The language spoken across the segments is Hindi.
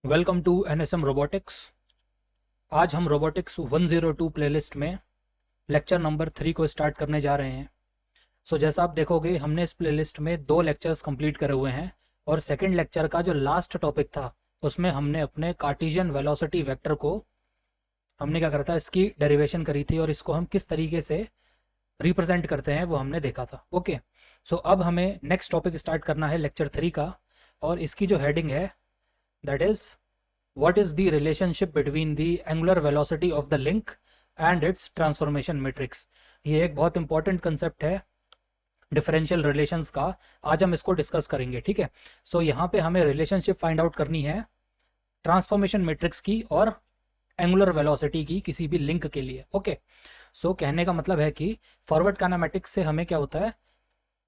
Welcome to NSM robotics. आज हम रोबोटिक्स 102 प्लेलिस्ट में लेक्चर नंबर 3 को स्टार्ट करने जा रहे हैं। जैसा आप देखोगे हमने इस प्लेलिस्ट में 2 लेक्चर्स कंप्लीट करे हुए हैं और सेकंड लेक्चर का जो लास्ट टॉपिक था उसमें हमने अपने कार्टेशियन वेलोसिटी वेक्टर को हमने क्या करा था, इसकी डेरिवेशन करी थी और इसको हम किस तरीके से रिप्रेजेंट करते हैं वो हमने देखा था। ओके, अब हमें नेक्स्ट टॉपिक स्टार्ट करना है लेक्चर 3 का, और इसकी जो हेडिंग है that is what is the relationship between the angular velocity of the link and its transformation matrix। ये एक बहुत इंपॉर्टेंट कंसेप्ट है डिफरेंशियल रिलेशंस का। आज हम इसको डिस्कस करेंगे, ठीक है। यहाँ पे हमें रिलेशनशिप फाइंड आउट करनी है ट्रांसफॉर्मेशन मैट्रिक्स की और एंगुलर वेलोसिटी की किसी भी लिंक के लिए। ओके, कहने का मतलब है कि फॉरवर्ड काइनेमेटिक्स से हमें क्या होता है,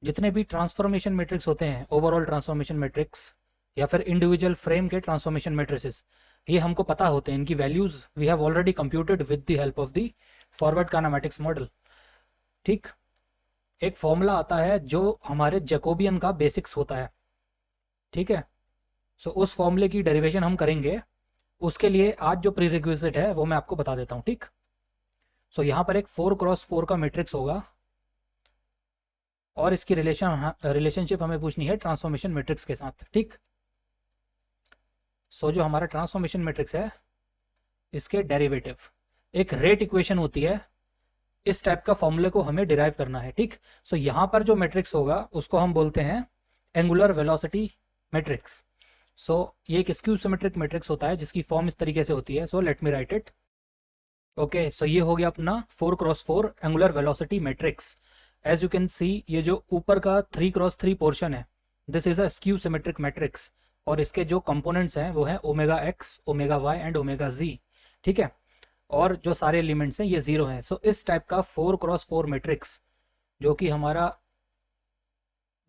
जितने भी ट्रांसफॉर्मेशन मैट्रिक्स होते हैं, ओवरऑल ट्रांसफॉर्मेशन मैट्रिक्स या फिर इंडिविजुअल फ्रेम के ट्रांसफॉर्मेशन मैट्रिसेस, ये हमको पता होते हैं, इनकी values we have already computed with the help of the forward kinematics model. ठीक, एक फॉर्मूला आता है जो हमारे जैकोबियन का बेसिक्स होता है, ठीक है। उस फॉर्मूले की डेरिवेशन हम करेंगे, उसके लिए आज जो प्रीरिक्विजिट है वो मैं आपको बता देता हूँ, ठीक। यहाँ पर एक 4x4 का मैट्रिक्स होगा और इसकी रिलेशनशिप हमें पूछनी है ट्रांसफॉर्मेशन मैट्रिक्स के साथ, ठीक। जो हमारा ट्रांसफॉर्मेशन मैट्रिक्स है इसके डेरिवेटिव एक रेट इक्वेशन होती है, इस टाइप का फॉर्मूले को हमें डिराइव करना है, ठीक। यहाँ पर जो मैट्रिक्स होगा उसको हम बोलते हैं एंगुलर वेलोसिटी मैट्रिक्स। ये एक स्क्यू सिमेट्रिक मैट्रिक्स होता है जिसकी फॉर्म इस तरीके से होती है। Let me write it. Okay, ये हो गया अपना 4x4 angular velocity matrix. As you can see, ये जो ऊपर का 3x3 पोर्शन है, this is a skew symmetric matrix, और इसके जो कंपोनेंट्स हैं वो हैं omega X, omega Y and omega Z, ठीक है। और जो सारे एलिमेंट्स हैं ये जीरो हैं। इस टाइप का 4x4 मैट्रिक्स जो कि हमारा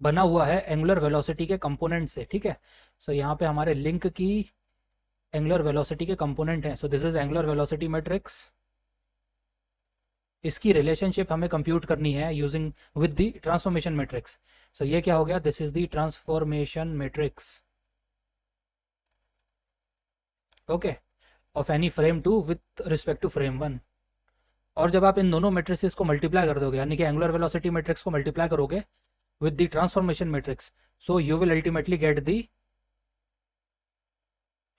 बना हुआ है एंगुलर वेलोसिटी के कंपोनेंट से, ठीक है। यहाँ पे हमारे लिंक की एंगुलर वेलोसिटी के कंपोनेंट हैं। This is angular velocity matrix. इसकी रिलेशनशिप हमें कंप्यूट करनी है using with the transformation matrix. ये क्या हो गया, this is the transformation matrix, okay, of any frame 2 with respect to frame 1। और जब आप इन दोनों मैट्रिसेस को मल्टीप्लाई कर दोगे, यानी कि एंगुलर वेलोसिटी मैट्रिक्स को मल्टीप्लाई करोगे with the transformation matrix, you will ultimately get the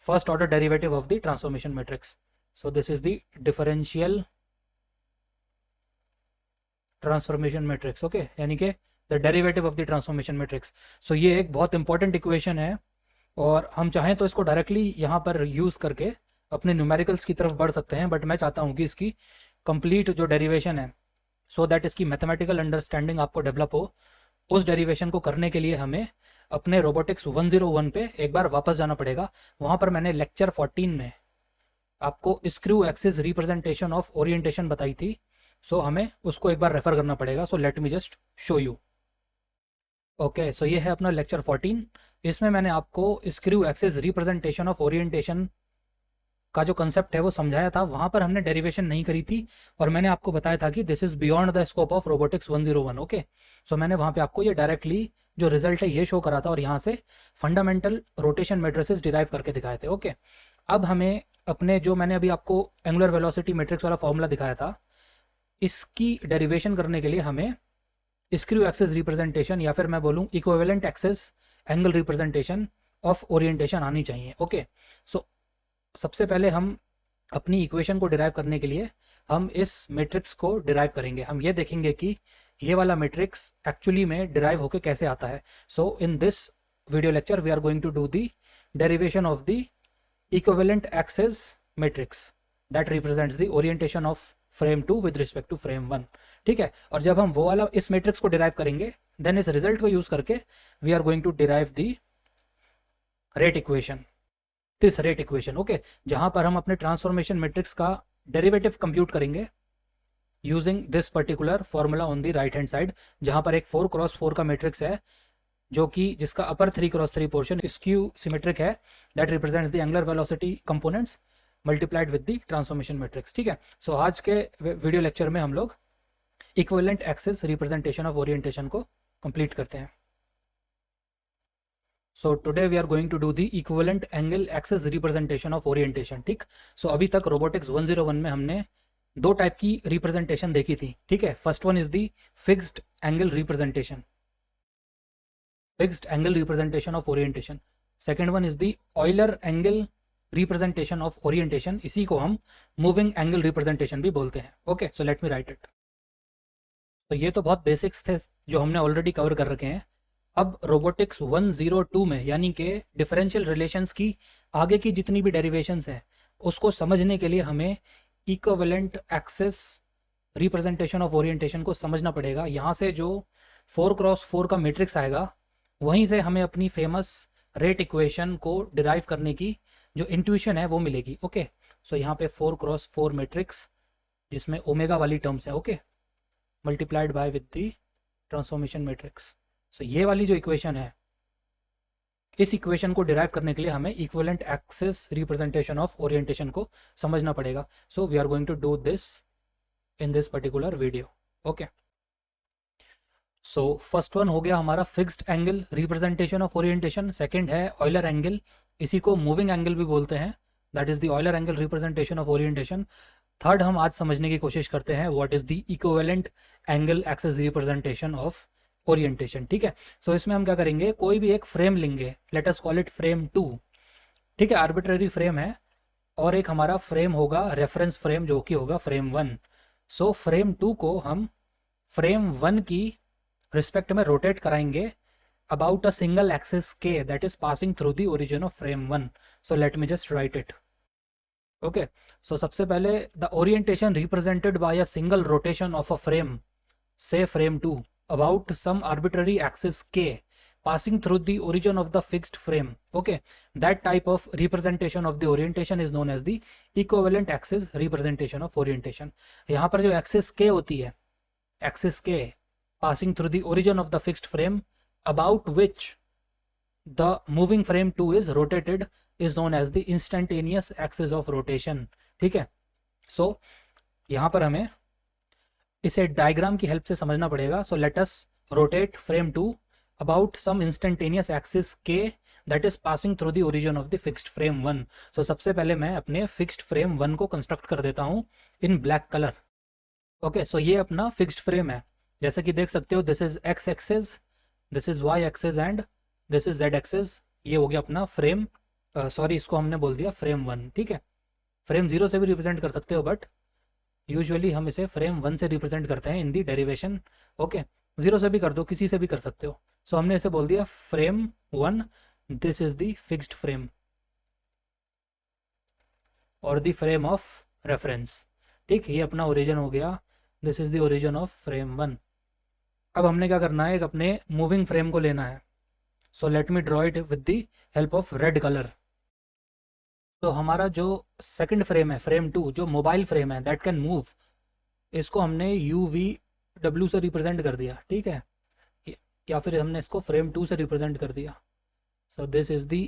first order derivative of the transformation matrix. This is the differential transformation matrix, okay, यानी कि the derivative of the transformation matrix. ये एक बहुत इंपॉर्टेंट इक्वेशन है और हम चाहें तो इसको डायरेक्टली यहाँ पर यूज़ करके अपने न्यूमेरिकल्स की तरफ बढ़ सकते हैं, बट मैं चाहता हूँ कि इसकी कंप्लीट जो डेरिवेशन है, सो दैट इसकी मैथमेटिकल अंडरस्टैंडिंग आपको डेवलप हो, उस डेरिवेशन को करने के लिए हमें अपने रोबोटिक्स 101 पे एक बार वापस जाना पड़ेगा। वहाँ पर मैंने लेक्चर 14 में आपको screw axis representation of orientation बताई थी, हमें उसको एक बार रेफर करना पड़ेगा। Late me just show you. Okay, ये है अपना लेक्चर 14। इसमें मैंने आपको screw axis representation of orientation का जो कंसेप्ट है वो समझाया था। वहाँ पर हमने डेरिवेशन नहीं करी थी और मैंने आपको बताया था कि this is beyond the scope of robotics 101। Okay, मैंने वहाँ पे आपको ये डायरेक्टली जो रिजल्ट है ये शो करा था और यहाँ से फंडामेंटल रोटेशन मैट्रिसेस डिराइव करके दिखाए थे। ओके, अब हमें अपने जो मैंने अभी आपको एंगुलर वेलोसिटी मैट्रिक्स वाला फॉर्मूला दिखाया था, इसकी डेरिवेशन करने के लिए हमें स्क्रू एक्सिस रिप्रेजेंटेशन या फिर मैं बोलूँ equivalent axis angle representation of orientation आनी चाहिए। ओके, सबसे पहले हम अपनी इक्वेशन को डिराइव करने के लिए हम इस मैट्रिक्स को डिराइव करेंगे। हम ये देखेंगे कि ये वाला मैट्रिक्स एक्चुअली में डिराइव होके कैसे आता है। In this video lecture we are going to do the derivation of the equivalent axis matrix that represents the orientation of frame 2 with respect to frame 1, ठीक है। और जब हम वो वाला इस मैट्रिक्स को डिराइव करेंगे, देन इस रिजल्ट को यूज करके we are going to derive the rate equation, this rate equation, okay, जहां पर हम अपने ट्रांसफॉर्मेशन मैट्रिक्स का डेरिवेटिव कंप्यूट करेंगे using this particular formula on the right hand side, जहां पर एक 4x4 का मैट्रिक्स है जो कि जिसका upper 3x3 portion skew symmetric है, that represents the angular velocity components multiplied with the transformation matrix, ठीक है। आज के वीडियो लेक्चर में हम लोग equivalent axis representation of orientation को कंप्लीट करते हैं। So today we are going to do the equivalent angle axis representation of orientation. ठीक, सो अभी तक रोबोटिक्स 101 में हमने दो टाइप की रिप्रेजेंटेशन देखी थी। ठीक है, first one is the fixed angle representation, fixed angle representation of orientation. Second one is the Euler angle representation of orientation, इसी को हम मूविंग एंगल रिप्रेजेंटेशन भी बोलते हैं। Okay, so let me write it. तो ये तो बहुत बेसिक्स थे जो हमने ऑलरेडी कवर कर रखे हैं। अब रोबोटिक्स 102 में यानी कि डिफरेंशियल रिलेशंस की आगे की जितनी भी डेरिवेशंस हैं उसको समझने के लिए हमें equivalent axis representation of orientation को समझना पड़ेगा। यहाँ से जो 4x4 का मैट्रिक्स आएगा वहीं से हमें अपनी फेमस रेट इक्वेशन को डिराइव करने की जो इंट्यूशन है वो मिलेगी। ओके, सो यहाँ पे 4x4 मैट्रिक्स जिसमें ओमेगा वाली टर्म्स है, okay, multiplied by with the transformation matrix. So ये वाली जो इक्वेशन है, इस इक्वेशन को डिराइव करने के लिए हमें equivalent axis representation of orientation को समझना पड़ेगा। So we are going to do this in this particular video. Okay, so first one हो गया हमारा fixed angle representation of orientation. Second है ऑयलर एंगल, इसी को मूविंग एंगल भी बोलते हैं, that is the Euler angle representation of orientation. Third हम आज समझने की कोशिश करते हैं what is the equivalent angle axis representation of orientation. ठीक है, सो इसमें हम क्या करेंगे, कोई भी एक फ्रेम लेंगे, let us call it frame 2। ठीक है, आर्बिट्रेरी फ्रेम है, और एक हमारा फ्रेम होगा रेफरेंस फ्रेम जो कि होगा फ्रेम 1। सो फ्रेम 2 को हम फ्रेम 1 की रिस्पेक्ट में रोटेट कराएंगे about a single axis K that is passing through the origin of frame 1। So let me just write it. Okay, so सबसे पहले the orientation represented by a single rotation of a frame, से frame 2, about some arbitrary axis k passing through the origin of the fixed frame. Okay, that type of representation of the orientation is known as the equivalent axis representation of orientation. यहाँ पर जो axis k होती है, axis k passing through the origin of the fixed frame about which the moving frame 2 is rotated is known as the instantaneous axis of rotation. ठीक है, so यहाँ पर हमें इसे डायग्राम की हेल्प से समझना पड़ेगा। So let us rotate frame 2 about some instantaneous axis K that is passing through the origin of the fixed frame 1। So सबसे पहले मैं अपने फिक्स्ड फ्रेम 1 को कंस्ट्रक्ट कर देता हूँ इन ब्लैक कलर। ओके, सो ये अपना फिक्स्ड फ्रेम है, जैसे कि देख सकते हो, this is X axis, this is Y axis and this is Z axis. ये हो गया अपना फ्रेम, सॉरी इसको हमने बोल दिया फ्रेम 1। ठीक है, फ्रेम 0 से भी रिप्रेजेंट कर सकते हो, बट यूजुअली हम इसे फ्रेम 1 से रिप्रेजेंट करते हैं इन दी डेरिवेशन। ओके, 0 से भी कर दो, किसी से भी कर सकते हो। सो हमने इसे बोल दिया frame 1, this is the fixed frame और द फ्रेम ऑफ रेफरेंस। ठीक, ये अपना ओरिजिन हो गया, this is the origin of frame 1। अब हमने क्या करना है, एक अपने मूविंग फ्रेम को लेना है। So let me draw it with the help of red colour. तो हमारा जो सेकंड फ्रेम है, फ्रेम 2, जो मोबाइल फ्रेम है दैट कैन मूव, इसको हमने UVW से रिप्रेजेंट कर दिया। ठीक है, या फिर हमने इसको फ्रेम 2 से रिप्रेजेंट कर दिया। So this is the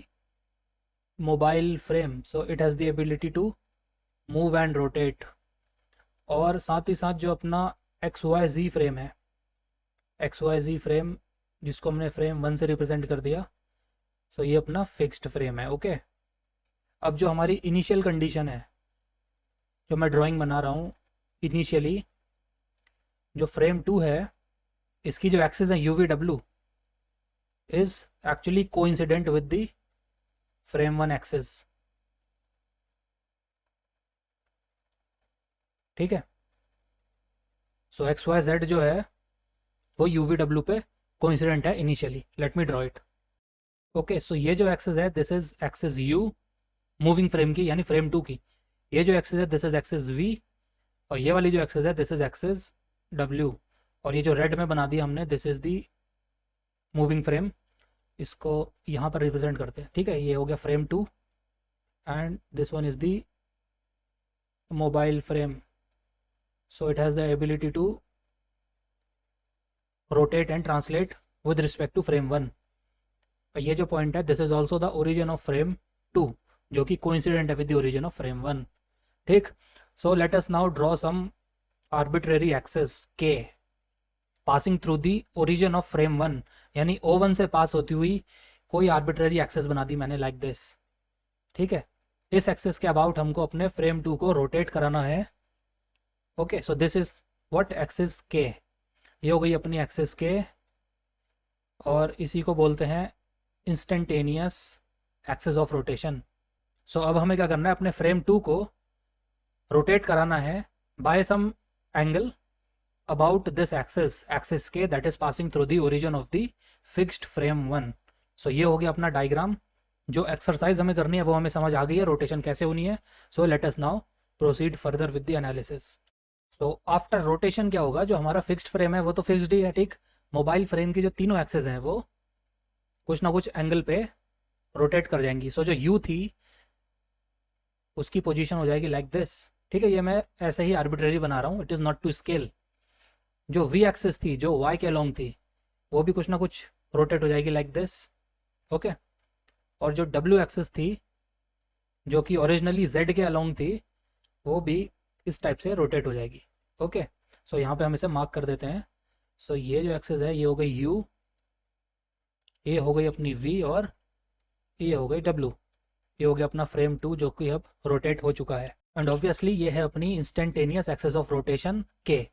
mobile frame, so it has the ability to move and rotate. और साथ ही साथ जो अपना XYZ फ्रेम है, XYZ फ्रेम जिसको हमने फ्रेम 1 से रिप्रेजेंट कर दिया, सो ये अपना फिक्स्ड फ्रेम है। ओके, अब जो हमारी इनिशियल कंडीशन है, जो मैं ड्राइंग बना रहा हूँ, इनिशियली जो फ्रेम 2 है इसकी जो एक्सिस है UVW is actually coincident with the frame 1 axis. ठीक है, सो XYZ जो है वो UVW पे कोइंसिडेंट है initially. Let me draw it. Okay, so ये जो एक्सिस है this is axis U moving frame की, यानी फ्रेम 2 की। ये जो एक्सिस है दिस इज एक्सिस V, और ये वाली जो एक्सिस है दिस इज एक्सिस W, और ये जो रेड में बना दिया हमने this is the moving frame, इसको यहाँ पर रिप्रेजेंट करते हैं। ठीक है, ये हो गया frame 2 and this one is the mobile frame. So it has the ability to rotate and translate with respect to frame 1। ये जो पॉइंट है this is also the origin of frame 2 जो कि कोइंसिडेंट है with the origin of frame 1। ठीक, so let us now draw some arbitrary axis K passing through the origin of frame 1, यानी O1 से पास होती हुई कोई आर्बिट्ररी एक्सेस बना दी मैंने लाइक दिस, ठीक है। इस एक्सेस के अबाउट हमको अपने फ्रेम 2 को रोटेट कराना है। Okay, so this is what axis K, ये हो गई अपनी एक्सेस के, और इसी को बोलते हैं इंस्टेंटेनियस एक्सेस ऑफ रोटेशन। सो अब हमें क्या करना है, अपने फ्रेम 2 को रोटेट कराना है by some angle about this axis K that is passing through the origin of the fixed frame 1। So ये हो गया अपना डायग्राम। जो एक्सरसाइज हमें करनी है वो हमें समझ आ गई है, रोटेशन कैसे होनी है। So let us now proceed further with the analysis. So after rotation क्या होगा, जो हमारा फिक्स्ड फ्रेम है वो तो फिक्स्ड ही है, ठीक। मोबाइल फ्रेम की जो तीनों एक्सेस हैं वो कुछ ना कुछ एंगल पे रोटेट कर जाएंगी। सो जो यू थी उसकी पोजीशन हो जाएगी लाइक दिस, ठीक है। ये मैं ऐसे ही आर्बिट्रेरी बना रहा हूँ, it is not to scale. जो वी एक्सेस थी जो वाई के अलोंग थी वो भी कुछ ना कुछ रोटेट हो जाएगी लाइक दिस, ओके। और जो डब्ल्यू एक्सेस थी जो कि ओरिजिनली जेड के अलोंग थी वो भी इस टाइप से रोटेट हो जाएगी, ओके। सो यहाँ पे हम इसे मार्क कर देते हैं। सो ये जो एक्सेस है ये हो गई यू, ये हो गई अपनी वी, और ये हो गई डब्ल्यू। ये हो गया अपना फ्रेम 2 जो कि अब रोटेट हो चुका है। एंड ऑब्वियसली ये है अपनी इंस्टेंटेनियस एक्सेस ऑफ रोटेशन के,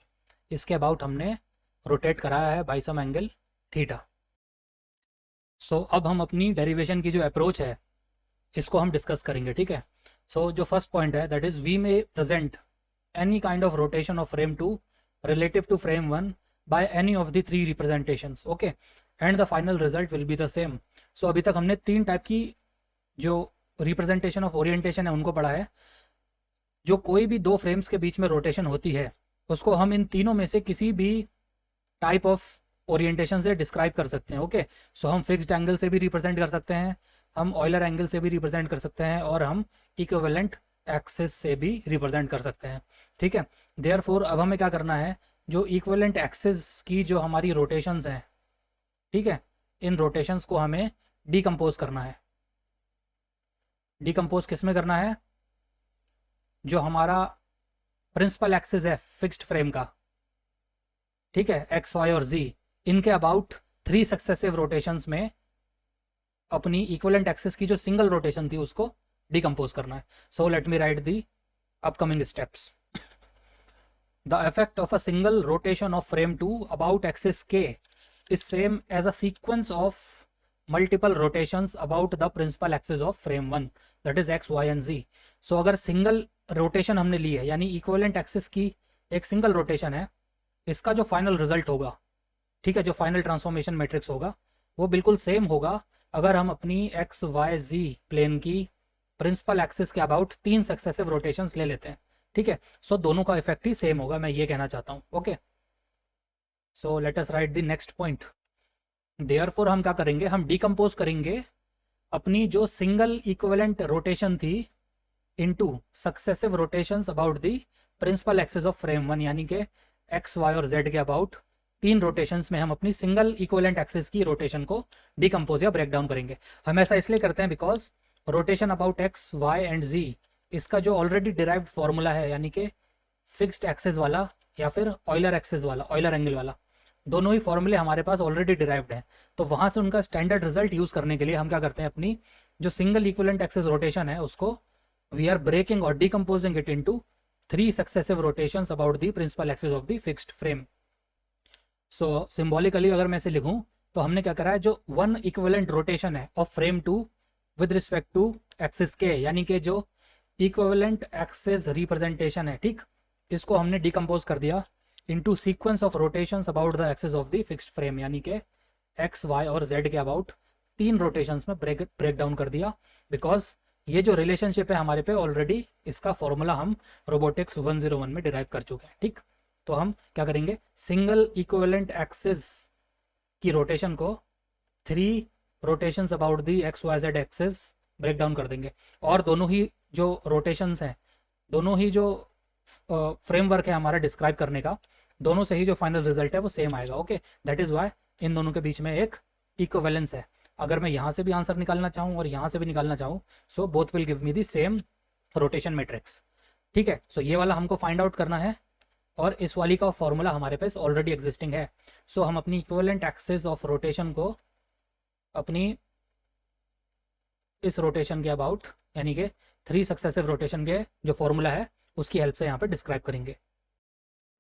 इसके अबाउट हमने रोटेट कराया है बाय सम एंगल थीटा। सो अब हम अपनी डेरिवेशन की जो अप्रोच है इसको हम डिस्कस करेंगे, ठीक है। सो जो फर्स्ट पॉइंट है that is we may present any kind of rotation of frame 2 relative to frame 1 by any of the 3 representations, okay, and the final result will be the same. So अभी तक हमने 3 टाइप की जो रिप्रेजेंटेशन ऑफ ओरिएंटेशन है उनको पढ़ा है। जो कोई भी 2 फ्रेम्स के बीच में रोटेशन होती है उसको हम इन तीनों में से किसी भी टाइप ऑफ ओरिएंटेशन से डिस्क्राइब कर सकते हैं, ओके। सो हम फिक्स्ड एंगल से भी रिप्रेजेंट कर सकते हैं, हम ऑयलर एंगल से भी रिप्रेजेंट कर सकते हैं, और हम इक्विवेलेंट एक्सिस से भी रिप्रेजेंट कर सकते हैं, ठीक है। देयरफॉर अब हमें क्या करना है, जो इक्विवेलेंट एक्सिस की जो हमारी रोटेशंस हैं, ठीक है, इन रोटेशंस को हमें डिकम्पोज करना है। डिकम्पोज किस में करना है, जो हमारा प्रिंसिपल एक्सिस है फिक्स्ड फ्रेम का, ठीक है, एक्स वाई और जी, इनके अबाउट 3 सक्सेसिव रोटेशंस में अपनी इक्विवेलेंट एक्सिस की जो सिंगल रोटेशन थी उसको डिकम्पोज करना है। So let me write the upcoming steps. The effect of a single rotation of frame 2 about axis के is same as a sequence of multiple rotations about the principal axis of frame 1 that is x, y and z. So अगर सिंगल रोटेशन हमने ली है यानी इक्विवेलेंट एक्सिस की एक सिंगल रोटेशन है, इसका जो फाइनल रिजल्ट होगा, ठीक है, जो फाइनल ट्रांसफॉर्मेशन मैट्रिक्स होगा वो बिल्कुल सेम होगा अगर हम अपनी एक्स वाई जी प्लेन की प्रिंसिपल एक्सिस के अबाउट 3 सक्सेसिव रोटेशंस ले लेते हैं, ठीक है। सो दोनों का इफेक्ट ही सेम होगा, मैं ये कहना चाहता हूँ, okay. So let us write the next point. Therefore हम क्या करेंगे, हम डिकम्पोज करेंगे अपनी जो सिंगल इक्विवेलेंट रोटेशन थी into successive rotations about the principal axis of frame 1, यानी कि एक्स वाई और जेड के अबाउट 3 रोटेशंस में हम अपनी सिंगल इक्विवेलेंट एक्सिस की रोटेशन को डिकम्पोज या ब्रेक डाउन करेंगे। हम ऐसा इसलिए करते हैं because rotation about X Y and जी, इसका जो ऑलरेडी डिराइव्ड फॉर्मूला है यानी कि फिक्स्ड एक्सिस वाला या फिर ऑयलर एक्सिस वाला, ऑयलर एंगल वाला, दोनों ही फॉर्मूले हमारे पास ऑलरेडी डिराइव्ड हैं। तो वहाँ से उनका स्टैंडर्ड रिजल्ट यूज़ करने के लिए हम क्या करते हैं, अपनी जो सिंगल इक्विवेलेंट एक्सिस रोटेशन है उसको वी आर ब्रेकिंग और decomposing it into 3 successive rotations about the principal axis of the fixed frame. So symbolically अगर मैं इसे लिखूँ तो हमने क्या करा है, जो 1 इक्विवेलेंट रोटेशन है of frame 2 with respect to axis K, यानी कि जो इक्विवेलेंट एक्सिस रिप्रेजेंटेशन है, ठीक, इसको हमने डिकम्पोज कर दिया into sequence of rotations about the axis of the fixed frame, यानी कि एक्स वाई और जेड के अबाउट 3 रोटेशंस में ब्रेक डाउन कर दिया। बिकॉज ये जो रिलेशनशिप है हमारे पे ऑलरेडी इसका फॉर्मूला हम रोबोटिक्स 101 में डिराइव कर चुके हैं, ठीक। तो हम क्या करेंगे, सिंगल इक्विवेलेंट एक्सिस की रोटेशन को 3 rotations about the X Y Z axis break down कर देंगे, और दोनों ही जो रोटेशंस हैं, दोनों ही जो फ्रेमवर्क है हमारा डिस्क्राइब करने का, दोनों से ही जो फाइनल रिजल्ट है वो सेम आएगा, ओके। दैट इज़ वाई इन दोनों के बीच में एक इक्विवेलेंस है। अगर मैं यहाँ से भी आंसर निकालना चाहूँ और यहाँ से भी निकालना चाहूँ, so both will give me the same rotation matrix, ठीक है। सो ये वाला हमको फाइंड आउट करना है, और इस वाली का फॉर्मूला हमारे पास ऑलरेडी एग्जिस्टिंग है। सो हम अपनी इक्विवेलेंट एक्सिस ऑफ रोटेशन को अपनी इस रोटेशन के अबाउट, यानी कि 3 सक्सेसिव रोटेशन के जो फॉर्मूला है उसकी हेल्प से यहाँ पे डिस्क्राइब करेंगे।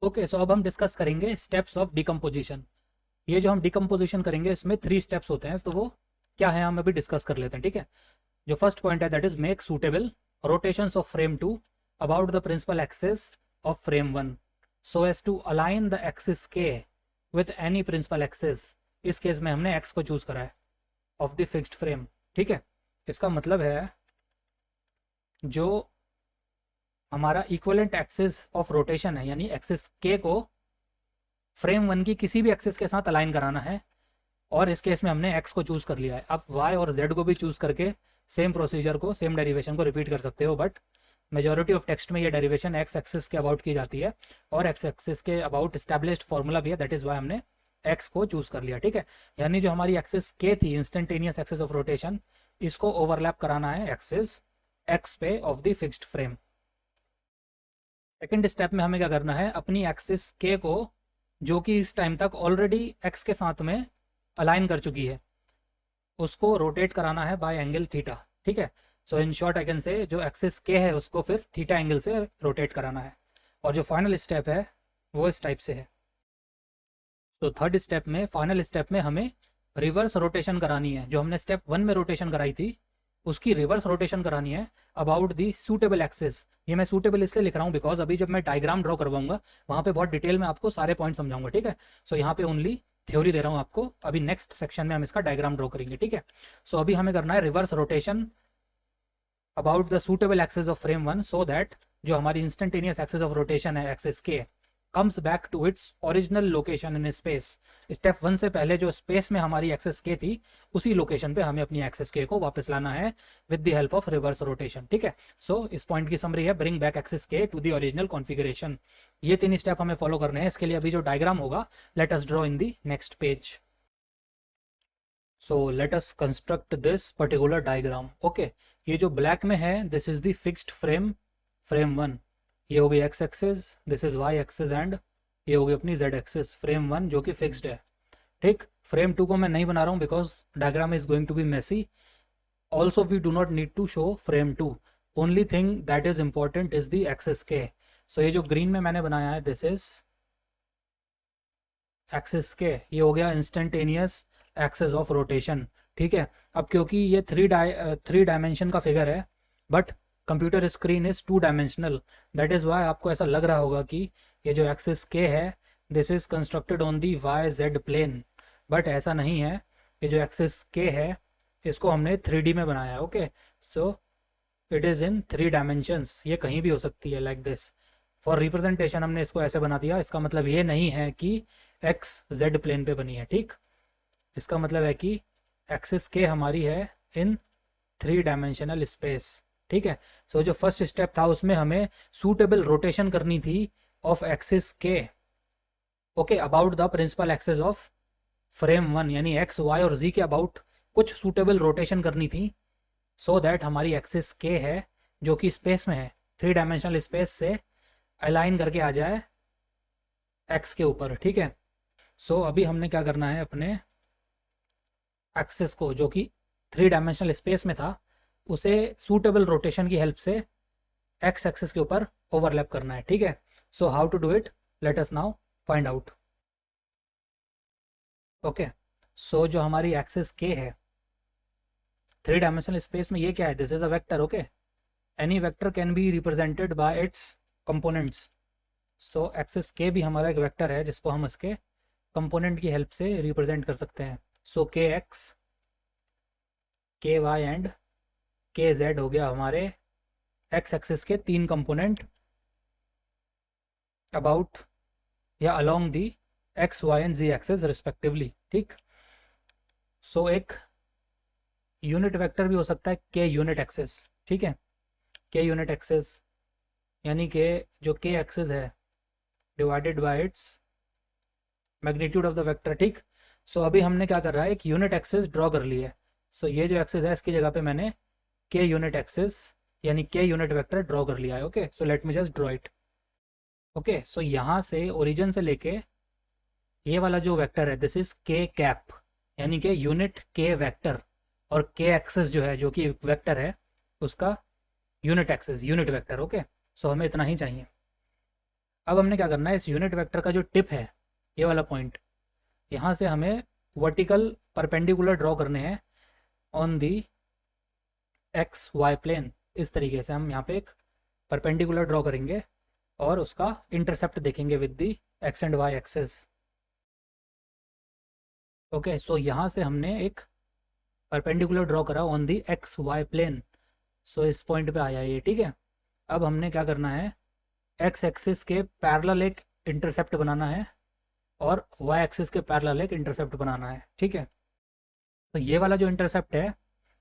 ओके, सो अब हम डिस्कस करेंगे स्टेप्स ऑफ डिकम्पोजिशन। ये जो हम डिकम्पोजिशन करेंगे इसमें 3 स्टेप्स होते हैं, तो वो क्या है हम अभी डिस्कस कर लेते हैं, ठीक है। जो फर्स्ट पॉइंट है that is make suitable rotations of frame 2 about the principal axis of frame 1 so as to align the axis K with any principal axis. इस केस में हमने एक्स को चूज करा है ऑफ द फिक्स्ड फ्रेम, ठीक है। इसका मतलब है जो हमारा इक्वलेंट एक्सिस ऑफ रोटेशन है, यानी एक्सिस के को फ्रेम 1 की किसी भी एक्सिस के साथ अलाइन कराना है, और इस केस में हमने एक्स को चूज कर लिया है। आप वाई और जेड को भी चूज करके सेम प्रोसीजर को, सेम डेरिवेशन को रिपीट कर सकते हो, बट मेजॉरिटी ऑफ टेक्स्ट में ये डेरिवेशन एक्स एक्सिस के अबाउट की जाती है, और एक्स एक्सिस के अबाउट इस्टेब्लिश्ड फॉर्मूला भी है, दैट इज वाई हमने एक्स को चूज कर लिया, ठीक है। यानी जो हमारी एक्सिस के थी, इंस्टेंटेनियस एक्सिस ऑफ रोटेशन, इसको ओवरलैप कराना है एक्सिस एक्स पे of the fixed frame. Second step में हमें क्या करना है, अपनी एक्सिस के को, जो कि इस टाइम तक ऑलरेडी एक्स के साथ में अलाइन कर चुकी है, उसको रोटेट कराना है बाय एंगल थीटा, ठीक है। सो in short I can say जो एक्सिस के है उसको फिर थीटा एंगल से रोटेट कराना है। और जो फाइनल स्टेप है वो इस टाइप से है। तो थर्ड स्टेप में, फाइनल स्टेप में हमें रिवर्स रोटेशन करानी है। जो हमने स्टेप 1 में रोटेशन कराई थी उसकी रिवर्स रोटेशन करानी है अबाउट दी सूटेबल एक्सिस। ये मैं सूटेबल इसलिए लिख रहा हूँ बिकॉज अभी जब मैं डायग्राम ड्रॉ करवाऊंगा वहाँ पे बहुत डिटेल में आपको सारे पॉइंट समझाऊंगा, ठीक है। सो यहाँ पे ओनली थ्योरी दे रहा हूँ आपको, अभी नेक्स्ट सेक्शन में हम इसका डायग्राम ड्रॉ करेंगे, ठीक है। सो अभी हमें करना है reverse rotation about the suitable axis of frame 1 so that जो हमारी इंस्टेंटेनियस एक्सिस ऑफ रोटेशन है axis K comes back to its original location in space. Step 1 से पहले जो स्पेस में हमारी एक्सिस के थी उसी लोकेशन पे हमें अपनी एक्सिस के को वापस लाना है with the help of reverse rotation, ठीक है। सो इस पॉइंट की समरी है ब्रिंग बैक एक्सिस के टू द ओरिजिनल कॉन्फिगरेशन। ये 3 स्टेप हमें फॉलो करने हैं। इसके लिए अभी जो डायग्राम होगा let us draw in the next page. So let us construct this particular diagram. Okay, ये जो ब्लैक में है this is the fixed frame, frame 1। ये हो गई X axis, this is Y axis, and ये हो गई अपनी जेड एक्सिस, फ्रेम 1 जो कि फिक्स्ड है, ठीक। फ्रेम 2 को मैं नहीं बना रहा हूँ because diagram is going to be messy. Also we do not need to show frame 2, only thing that is important is the axis K. So ये जो ग्रीन में मैंने बनाया है दिस इज एक्सिस के, ये हो गया इंस्टेंटेनियस एक्सिस ऑफ रोटेशन, ठीक है। अब क्योंकि ये थ्री डायमेंशन का फिगर है but computer screen is 2 dimensional, that is why आपको ऐसा लग रहा होगा कि ये जो एक्सिस के है this is constructed on the Y Z plane, but ऐसा नहीं है। ये जो एक्सिस के है इसको हमने 3D में बनाया है, okay. So it is in 3 dimensions, ये कहीं भी हो सकती है लाइक दिस। फॉर रिप्रेजेंटेशन हमने इसको ऐसे बना दिया, इसका मतलब ये नहीं है कि एक्स जेड प्लेन पे बनी है, ठीक। इसका मतलब है कि एक्सिस के हमारी है इन 3 डायमेंशनल स्पेस, ठीक है। सो जो फर्स्ट स्टेप था उसमें हमें सूटेबल रोटेशन करनी थी of axis K, okay, about the principal axis of frame 1, यानी एक्स वाई और जी के अबाउट कुछ सूटेबल रोटेशन करनी थी सो दैट हमारी एक्सिस के है जो कि स्पेस में है, 3 डायमेंशनल स्पेस से अलाइन करके आ जाए एक्स के ऊपर, ठीक है। सो अभी हमने क्या करना है, अपने एक्सिस को जो कि 3 डायमेंशनल स्पेस में था उसे सूटेबल रोटेशन की हेल्प से एक्स एक्सिस के ऊपर ओवरलैप करना है, ठीक है। So how to do it, let us now find out. Okay, so जो हमारी एक्सिस के है 3 डायमेंशनल स्पेस में, ये क्या है, this is a vector, okay. Any vector can be represented by it's components. So axis के भी हमारा एक वेक्टर है जिसको हम इसके कंपोनेंट की हेल्प से रिप्रेजेंट कर सकते हैं। सो के x, k y and k Z हो गया हमारे x axis K 3 component about या along the X Y and Z axis respectively, ठीक। सो एक यूनिट वेक्टर भी हो सकता है के यूनिट एक्सिस, ठीक है। के यूनिट एक्सिस यानी कि जो के एक्सिस है divided by its magnitude of the vector, ठीक। सो अभी हमने क्या कर रहा है, एक यूनिट एक्सिस ड्रॉ कर ली है। सो ये जो एक्सिस है इसकी जगह पे मैंने के यूनिट एक्सिस यानी के यूनिट वेक्टर ड्रॉ कर लिया है, okay. So let me just draw it, okay. So यहाँ से ओरिजिन से लेके ये वाला जो वेक्टर है दिस इज के कैप, यानी कि यूनिट के वेक्टर, और के एक्सेस जो है जो कि वेक्टर है उसका unit axis unit vector. Okay, so हमें इतना ही चाहिए। अब हमने क्या करना है, इस यूनिट वेक्टर का जो टिप है ये वाला पॉइंट, यहाँ से हमें वर्टिकल परपेंडिकुलर ड्रॉ करने हैं on the X Y plane. इस तरीके से हम यहाँ पे एक परपेंडिकुलर ड्रॉ करेंगे और उसका इंटरसेप्ट देखेंगे with the X and Y axis. Okay, so यहाँ से हमने एक परपेंडिकुलर ड्रॉ करा on the X Y plane. So इस पॉइंट पे आया ये, ठीक है। अब हमने क्या करना है, एक्स एक्सिस के पैरेलल एक इंटरसेप्ट बनाना है और वाई एक्सिस के पैरेलल एक इंटरसेप्ट बनाना है, ठीक है। तो ये वाला जो इंटरसेप्ट है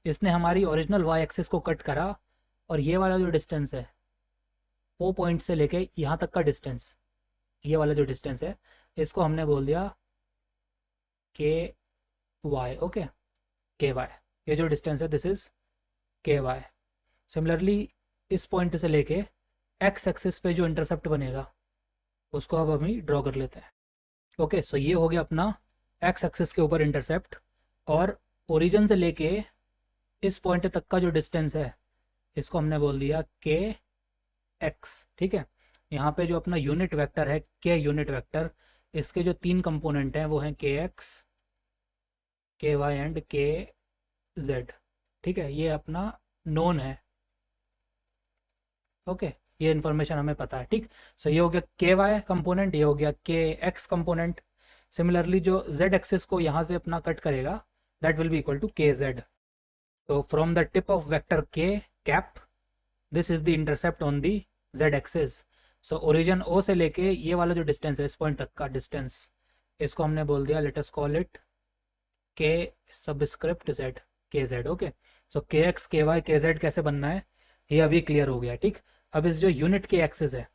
इसने हमारी ओरिजिनल वाई एक्सिस को कट करा, और ये वाला जो डिस्टेंस है वो पॉइंट से लेके यहाँ तक का डिस्टेंस, ये वाला जो डिस्टेंस है इसको हमने बोल दिया के वाई। ओके, के वाई, ये जो डिस्टेंस है दिस इज के वाई। सिमिलरली इस पॉइंट से लेके एक्स एक्सिस पे जो इंटरसेप्ट बनेगा उसको अब हम ड्रॉ कर लेते हैं। ओके, सो ये हो गया अपना एक्स एक्सिस के ऊपर इंटरसेप्ट, और ओरिजिन से लेके इस पॉइंट तक का जो डिस्टेंस है इसको हमने बोल दिया के एक्स, ठीक है। यहाँ पे जो अपना यूनिट वेक्टर है के यूनिट वेक्टर, इसके जो 3 कंपोनेंट हैं वो हैं के x, k y and k Z, ठीक है। ये अपना नोन है। ओके, ये इन्फॉर्मेशन हमें पता है, ठीक। सो ये हो गया के वाई कंपोनेंट, ये हो गया के एक्स कंपोनेंट। सिमिलरली जो जेड एक्सिस को यहाँ से अपना कट करेगा that will be equal to K Z. तो from the tip of vector K cap this is the intercept on the Z axis. So origin O से लेके ये वाला जो डिस्टेंस है इस पॉइंट तक का डिस्टेंस, इसको हमने बोल दिया, लेट अस कॉल इट के सबस्क्रिप्ट जेड, के जेड। ओके, सो के एक्स के वाई के जेड कैसे बनना है ये अभी क्लियर हो गया, ठीक। अब इस जो यूनिट के एक्सिस है,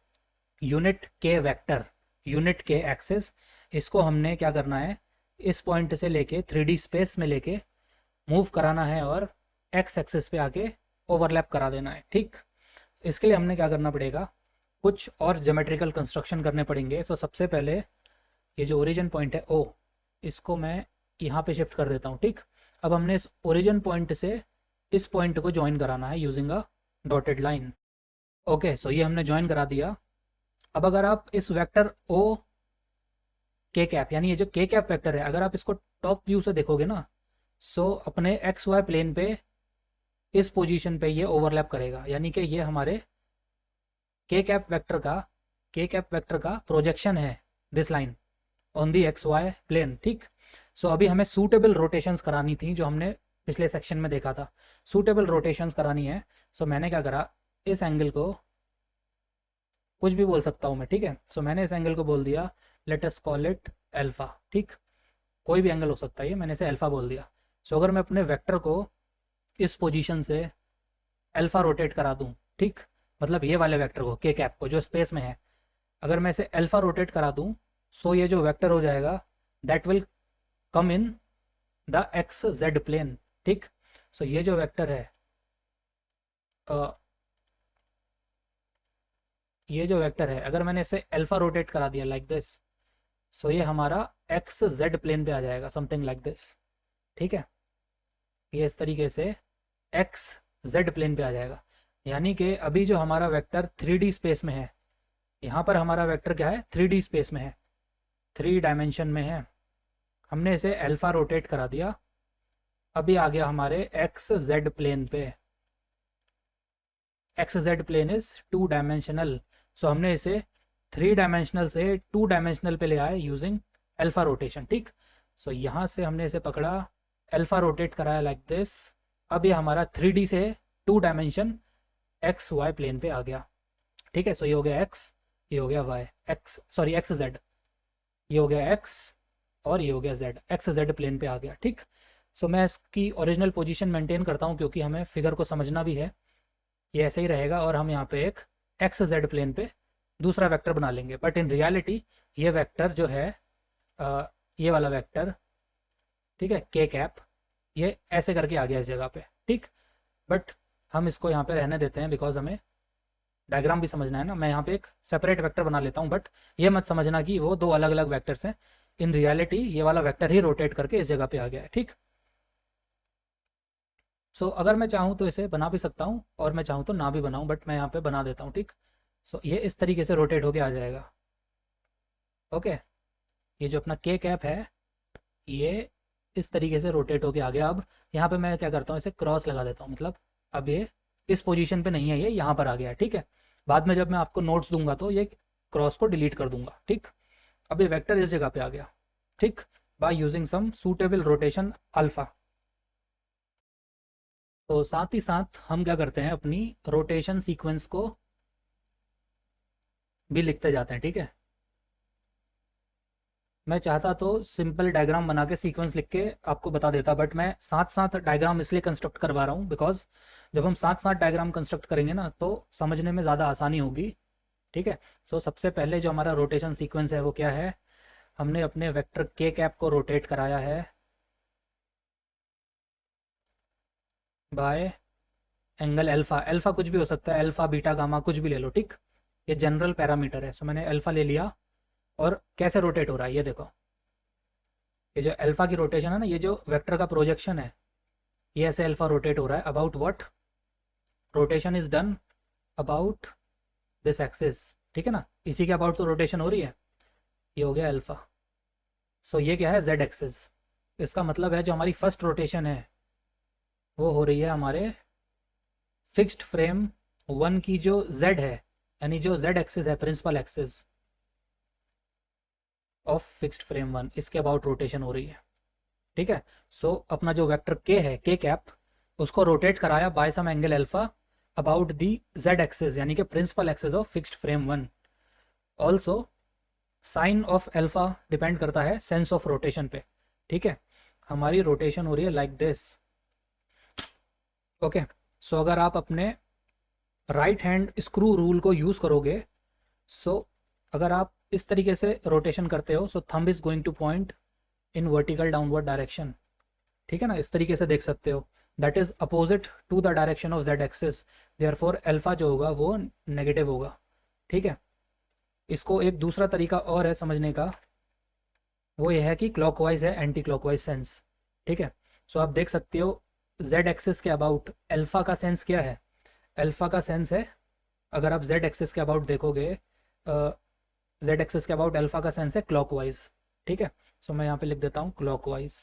यूनिट के वेक्टर, यूनिट के एक्सिस, इसको हमने क्या करना है, इस पॉइंट से लेके 3D स्पेस में लेके मूव कराना है और एक्स एक्सिस पे आके ओवरलैप करा देना है, ठीक। इसके लिए हमने क्या करना पड़ेगा, कुछ और ज्योमेट्रिकल कंस्ट्रक्शन करने पड़ेंगे। सो सबसे पहले ये जो ओरिजिन पॉइंट है ओ, इसको मैं यहाँ पे शिफ्ट कर देता हूँ, ठीक। अब हमने इस ओरिजिन पॉइंट से इस पॉइंट को ज्वाइन कराना है using a dotted line. Okay, so ये हमने ज्वाइन करा दिया। अब अगर आप इस वेक्टर ओ के कैप, यानी ये जो के कैप वेक्टर है, अगर आप इसको टॉप व्यू से देखोगे ना, सो अपने एक्स वाई प्लेन पे इस पोजीशन पे ये ओवरलैप करेगा, यानी कि ये हमारे के कैप वेक्टर का प्रोजेक्शन है this line on the X Y plane, ठीक। सो अभी हमें सूटेबल रोटेशंस करानी थी जो हमने पिछले सेक्शन में देखा था, सूटेबल रोटेशंस करानी है। सो मैंने क्या करा, इस एंगल को कुछ भी बोल सकता हूँ मैं, ठीक है। सो मैंने इस एंगल को बोल दिया, let us call it alpha, ठीक। कोई भी एंगल हो सकता है ये, मैंने इसे अल्फा बोल दिया। सो अगर मैं अपने वेक्टर को इस पोजीशन से अल्फा रोटेट करा दूँ, ठीक, मतलब ये वाले वेक्टर को के कैप को जो स्पेस में है, अगर मैं इसे अल्फा रोटेट करा दूँ, सो ये जो वेक्टर हो जाएगा that will come in the X Z plane, ठीक। सो ये जो वेक्टर है ये जो वेक्टर है, अगर मैंने इसे अल्फा रोटेट करा दिया लाइक दिस, सो ये हमारा एक्स जेड प्लेन पे आ जाएगा, समथिंग लाइक दिस, ठीक है। ये इस तरीके से एक्स जेड प्लेन पे आ जाएगा, यानी कि अभी जो हमारा वेक्टर 3D स्पेस में है, यहाँ पर हमारा वेक्टर क्या है, 3D स्पेस में है, 3 डायमेंशन में है। हमने इसे अल्फा रोटेट करा दिया, अभी आ गया हमारे एक्स जेड प्लेन पे। X Z plane is 2 dimensional, so हमने इसे 3 डायमेंशनल से 2 डायमेंशनल पे ले आए यूजिंग अल्फा रोटेशन, ठीक। सो यहाँ से हमने इसे पकड़ा, अल्फा रोटेट कराया लाइक दिस, अब ये हमारा 3D से 2 डायमेंशन एक्स वाई प्लेन पे आ गया, ठीक है। सो ये हो गया एक्स, ये हो गया वाई, एक्स जेड, ये हो गया एक्स और ये हो गया जेड, एक्स जेड प्लेन पे आ गया, ठीक। सो मैं इसकी ओरिजिनल पोजीशन मेंटेन करता हूँ क्योंकि हमें फिगर को समझना भी है, ये ऐसे ही रहेगा, और हम यहाँ पे एक एक्स जेड प्लेन पे दूसरा वेक्टर बना लेंगे। बट इन रियलिटी ये वेक्टर जो है ये वाला वेक्टर, ठीक है, के कैप, ये ऐसे करके आ गया इस जगह पे, ठीक। बट हम इसको यहाँ पे रहने देते हैं बिकॉज हमें डायग्राम भी समझना है ना। मैं यहाँ पे एक सेपरेट वेक्टर बना लेता हूँ, बट ये मत समझना कि वो 2 अलग अलग वेक्टर्स हैं। इन रियलिटी ये वाला वेक्टर ही रोटेट करके इस जगह पे आ गया है, ठीक। सो अगर मैं चाहूँ तो इसे बना भी सकता हूँ और मैं चाहूँ तो ना भी बनाऊँ, बट मैं यहाँ पे बना देता हूँ, ठीक। सो ये इस तरीके से रोटेट होके आ जाएगा। ओके, ये जो अपना के कैप है ये इस तरीके से रोटेट होके आ गया। अब यहाँ पे मैं क्या करता हूँ, इसे क्रॉस लगा देता हूँ, मतलब अब ये इस पोजीशन पे नहीं है, ये यहाँ पर आ गया है, ठीक है। बाद में जब मैं आपको नोट्स दूंगा तो ये क्रॉस को डिलीट कर दूंगा, ठीक। अब ये वेक्टर इस जगह पे आ गया, ठीक, by using some suitable rotation alpha. तो साथ ही साथ हम क्या करते हैं, अपनी रोटेशन सीक्वेंस को भी लिखते जाते हैं, ठीक है। मैं चाहता तो सिंपल डायग्राम बना के सीक्वेंस लिख के आपको बता देता, बट मैं साथ साथ डायग्राम इसलिए कंस्ट्रक्ट करवा रहा हूँ बिकॉज जब हम साथ साथ डायग्राम कंस्ट्रक्ट करेंगे ना तो समझने में ज़्यादा आसानी होगी, ठीक है। सो सबसे पहले जो हमारा रोटेशन सीक्वेंस है वो क्या है, हमने अपने वेक्टर के कैप को रोटेट कराया है बाय एंगल अल्फा। अल्फा कुछ भी हो सकता है, अल्फा बीटा गामा कुछ भी ले लो, ठीक। ये जनरल पैरामीटर है। सो मैंने अल्फा ले लिया और कैसे रोटेट हो रहा है ये देखो। ये जो अल्फा की रोटेशन है ना, ये जो वेक्टर का प्रोजेक्शन है ये ऐसे अल्फा रोटेट हो रहा है about what, rotation is done about this axis, ठीक है ना। इसी के अबाउट तो रोटेशन हो रही है। ये हो गया अल्फा। सो ये क्या है, जेड एक्सिस। इसका मतलब है जो हमारी फर्स्ट रोटेशन है वो हो रही है हमारे फिक्स्ड फ्रेम वन की जो जेड है, यानी जो जेड एक्सिस है principal axis of fixed frame one, इसके अबाउट रोटेशन हो रही है, ठीक है। सो अपना जो वेक्टर के है, के कैप, उसको रोटेट कराया by some angle alpha about the Z axis, यानी कि principal axis of fixed frame one. Also sign of alpha depend करता है सेंस ऑफ रोटेशन पे, ठीक है। हमारी रोटेशन हो रही है लाइक दिस, ओके। सो अगर आप अपने राइट हैंड स्क्रू रूल को यूज़ करोगे, सो अगर आप इस तरीके से रोटेशन करते हो, so thumb is going to point in vertical downward direction, ठीक है ना। इस तरीके से देख सकते हो, that is opposite to the direction of z axis, therefore alpha जो होगा वो नेगेटिव होगा, ठीक है। इसको एक दूसरा तरीका और है समझने का, वो ये है कि क्लॉकवाइज है एंटी क्लॉकवाइज सेंस, ठीक है। सो आप देख सकते हो जेड एक्सिस के अबाउट अल्फा का सेंस क्या है, अल्फा का सेंस है, अगर आप जेड एक्सिस के अबाउट देखोगे, जेड एक्सिस के अबाउट अल्फा का सेंस है क्लॉकवाइज, ठीक है। सो मैं यहाँ पे लिख देता हूँ क्लॉकवाइज।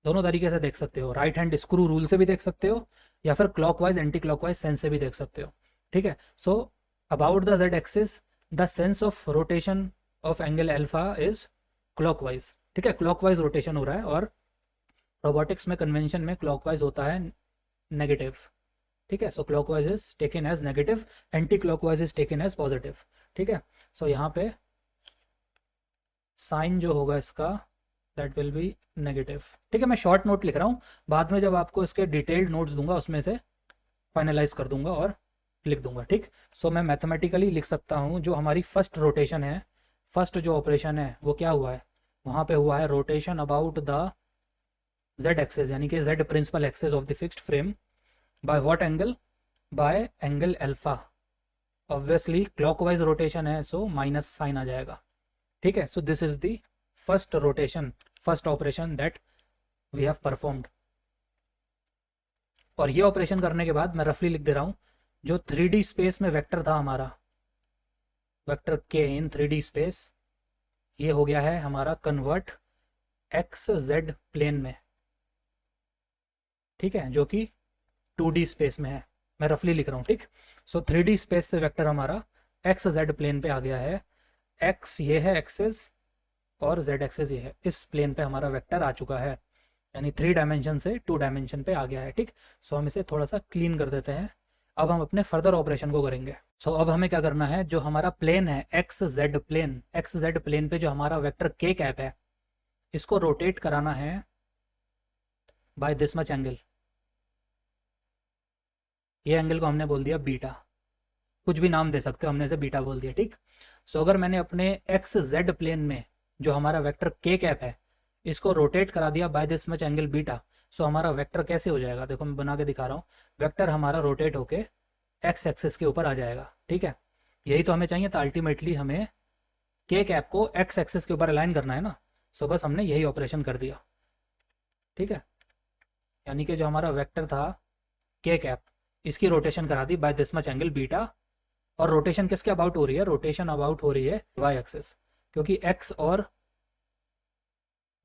दोनों तरीके से देख सकते हो, राइट हैंड स्क्रू रूल से भी देख सकते हो या फिर क्लॉकवाइज एंटी क्लॉकवाइज सेंस से भी देख सकते हो, ठीक है। So about the Z axis the sense of rotation of angle alpha is clockwise, ठीक है। क्लॉकवाइज रोटेशन हो रहा है और रोबोटिक्स में कन्वेंशन में क्लॉकवाइज होता है नेगेटिव, ठीक है। So clockwise is taken as negative, anticlockwise is taken as positive, ठीक है। सो यहाँ पे साइन जो होगा इसका दैट विल बी नेगेटिव, ठीक है। मैं शॉर्ट नोट लिख रहा हूँ, बाद में जब आपको इसके डिटेल्ड नोट्स दूंगा उसमें से फाइनलाइज कर दूंगा और लिख दूंगा, ठीक। सो मैं मैथमेटिकली लिख सकता हूँ जो हमारी फर्स्ट रोटेशन है, फर्स्ट जो ऑपरेशन है वो क्या हुआ है, वहाँ पे हुआ है rotation about the Z axis, यानी कि Z principal axis of the fixed frame by what angle, by angle alpha. Obviously clockwise rotation है सो माइनस साइन आ जाएगा, ठीक है। So this is the first rotation, first operation that we have performed. और ये ऑपरेशन करने के बाद मैं रफली लिख दे रहा हूँ, जो 3D स्पेस में वेक्टर था हमारा, वेक्टर के इन 3D स्पेस, ये हो गया है हमारा कन्वर्ट एक्स जेड प्लेन में, ठीक है, जो कि 2D स्पेस में है। मैं रफली लिख रहा हूँ, ठीक। सो 3D स्पेस से वेक्टर हमारा एक्स जेड प्लेन पे आ गया है, एक्स ये है एक्सेस और जेड एक्सेस ये है, इस प्लेन पे हमारा वेक्टर आ चुका है, यानी 3 डायमेंशन से 2 डायमेंशन पे आ गया है, ठीक। सो हम इसे थोड़ा सा क्लीन कर देते हैं। अब हम अपने फर्दर ऑपरेशन को करेंगे। सो अब हमें क्या करना है, जो हमारा प्लेन है X Z plane, X Z plane पे जो हमारा वेक्टर के कैप है इसको रोटेट कराना है बाय दिस मच एंगल। ये एंगल को हमने बोल दिया बीटा, कुछ भी नाम दे सकते हो, हमने इसे बीटा बोल दिया, ठीक। सो अगर मैंने अपने एक्स जेड प्लेन में जो हमारा वेक्टर के कैप है इसको रोटेट करा दिया by this much angle beta, so हमारा वेक्टर कैसे हो जाएगा, देखो मैं बना के दिखा रहा हूँ। वेक्टर हमारा रोटेट होके एक्स एक्सिस के ऊपर आ जाएगा, ठीक है। यही तो हमें चाहिए था, अल्टीमेटली हमें के कैप को एक्स एक्सिस के ऊपर अलाइन करना है ना। सो बस हमने यही ऑपरेशन कर दिया, ठीक है। यानी कि जो हमारा वेक्टर था के कैप, इसकी रोटेशन करा दी by this much angle beta. और रोटेशन किसके अबाउट हो रही है? रोटेशन अबाउट हो रही है वाई एक्सिस, क्योंकि एक्स और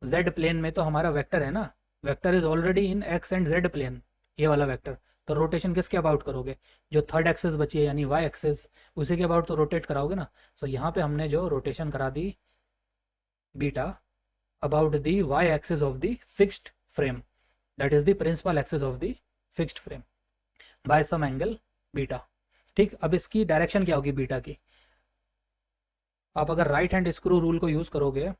जेड प्लेन में तो हमारा वेक्टर है ना, vector is already in x and z plane, ये वाला वेक्टर। तो रोटेशन किसके अबाउट करोगे? जो थर्ड एक्सिस बची है यानी वाई एक्सिस, उसी के अबाउट तो रोटेट कराओगे ना। सो यहाँ पे हमने जो रोटेशन करा दी beta about the Y axis of the fixed frame, that is the principal axis of the fixed frame by some angle beta. ठीक, अब इसकी डायरेक्शन क्या होगी बीटा की? आप अगर राइट हैंड स्क्रू रूल को यूज़ करोगे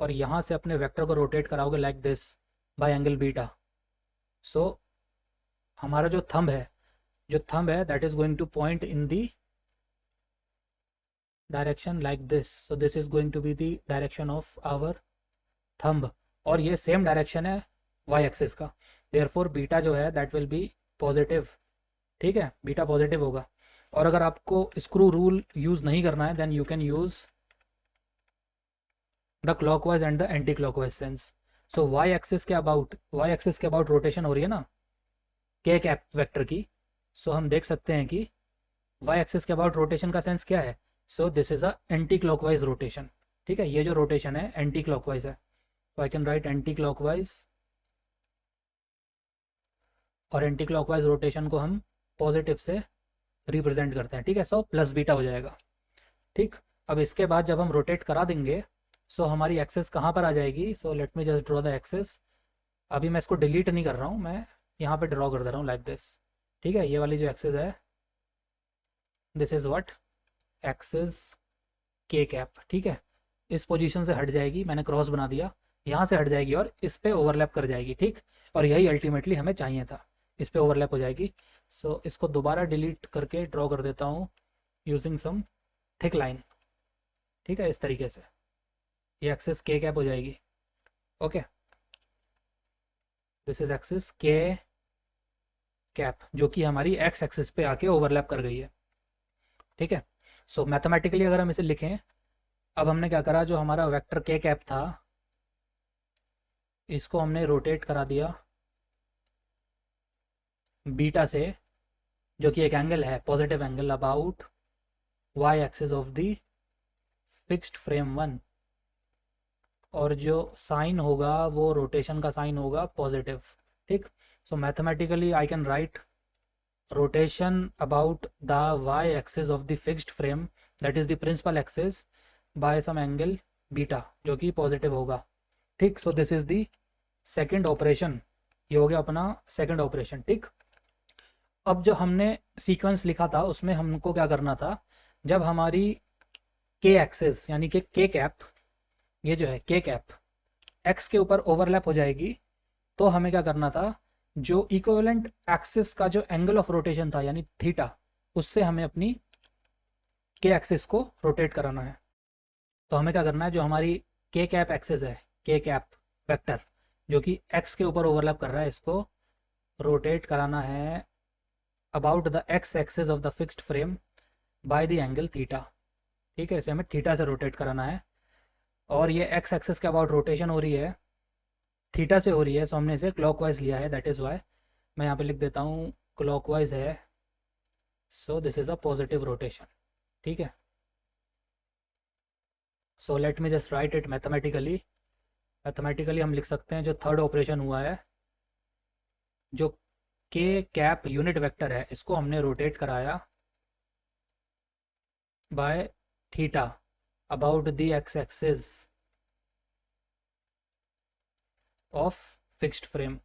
और यहाँ से अपने वेक्टर को रोटेट कराओगे like this by angle beta, so हमारा जो थंब है that is going to point in the direction like this. So this is going to be the direction of our thumb, और ये सेम डायरेक्शन है वाई एक्सिस का, देयरफॉर बीटा जो है दैट विल बी पॉजिटिव। ठीक है, बीटा पॉजिटिव होगा। और अगर आपको स्क्रू रूल यूज़ नहीं करना है then you can use the clockwise and the anti clockwise sense. So Y axis के अबाउट रोटेशन हो रही है ना के कैप वेक्टर की। सो हम देख सकते हैं कि वाई एक्सिस के अबाउट रोटेशन का सेंस क्या है? So this is a anti clockwise rotation. ठीक है, ये जो रोटेशन है एंटी क्लॉकवाइज है, तो आई कैन राइट एंटी क्लॉकवाइज, और एंटी क्लॉकवाइज रोटेशन को हम पॉजिटिव से रिप्रेजेंट करते हैं। ठीक है, सो प्लस बीटा हो जाएगा। ठीक, अब इसके बाद जब हम रोटेट करा देंगे सो हमारी एक्सेस कहाँ पर आ जाएगी? So let me just draw the axis. अभी मैं इसको डिलीट नहीं कर रहा हूँ, मैं यहाँ पे ड्रॉ कर दे रहा हूँ लाइक दिस। ठीक है, ये वाली जो एक्सेस है दिस इज़ व्हाट एक्सेस के कैप। ठीक है, इस पोजीशन से हट जाएगी, मैंने क्रॉस बना दिया, यहाँ से हट जाएगी और इस पे ओवरलैप कर जाएगी। ठीक, और यही अल्टीमेटली हमें चाहिए था, इस पे ओवरलैप हो जाएगी। सो इसको दोबारा डिलीट करके ड्रॉ कर देता हूँ यूजिंग सम थिक लाइन। ठीक है, इस तरीके से ये एक्सिस के कैप हो जाएगी। ओके, दिस इज एक्सिस के कैप जो कि हमारी एक्स एक्सिस पे आके ओवरलैप कर गई है। ठीक है, सो मैथमेटिकली अगर हम इसे लिखें, अब हमने क्या करा, जो हमारा वेक्टर के कैप था इसको हमने रोटेट करा दिया बीटा से, जो कि एक एंगल है positive angle about Y axis of the fixed frame 1, और जो साइन होगा वो रोटेशन का साइन होगा पॉजिटिव। ठीक, so mathematically I can write rotation about the Y axis of the fixed frame that is the principal axis by some angle beta जो कि पॉजिटिव होगा। ठीक, so this is the second operation, ये हो गया अपना सेकंड ऑपरेशन। ठीक, अब जो हमने सीक्वेंस लिखा था उसमें हमको क्या करना था, जब हमारी के एक्सिस यानी कि के कैप, ये जो है के कैप एक्स के ऊपर ओवरलैप हो जाएगी, तो हमें क्या करना था, जो इक्विवेलेंट एक्सिस का जो एंगल ऑफ रोटेशन था यानी थीटा, उससे हमें अपनी के एक्सिस को रोटेट कराना है। तो हमें क्या करना है, जो हमारी के कैप एक्सिस है, के कैप वेक्टर जो कि एक्स के ऊपर ओवरलैप कर रहा है, इसको रोटेट कराना है about the x axis of the fixed frame bye the angle theta. ठीक है, इसे हमें थीटा से रोटेट कराना है, और ये एक्स एक्सिस के अबाउट रोटेशन हो रही है थीटा से हो रही है, सो हमने इसे क्लॉकवाइज लिया है, दैट इज़ वाई मैं यहाँ पे लिख देता हूँ क्लॉकवाइज है। So this is a positive rotation. ठीक है, so let me just write it mathematically हम लिख सकते हैं, जो थर्ड ऑपरेशन हुआ है, जो के कैप यूनिट वेक्टर है इसको हमने रोटेट कराया by theta about the x axis of fixed frame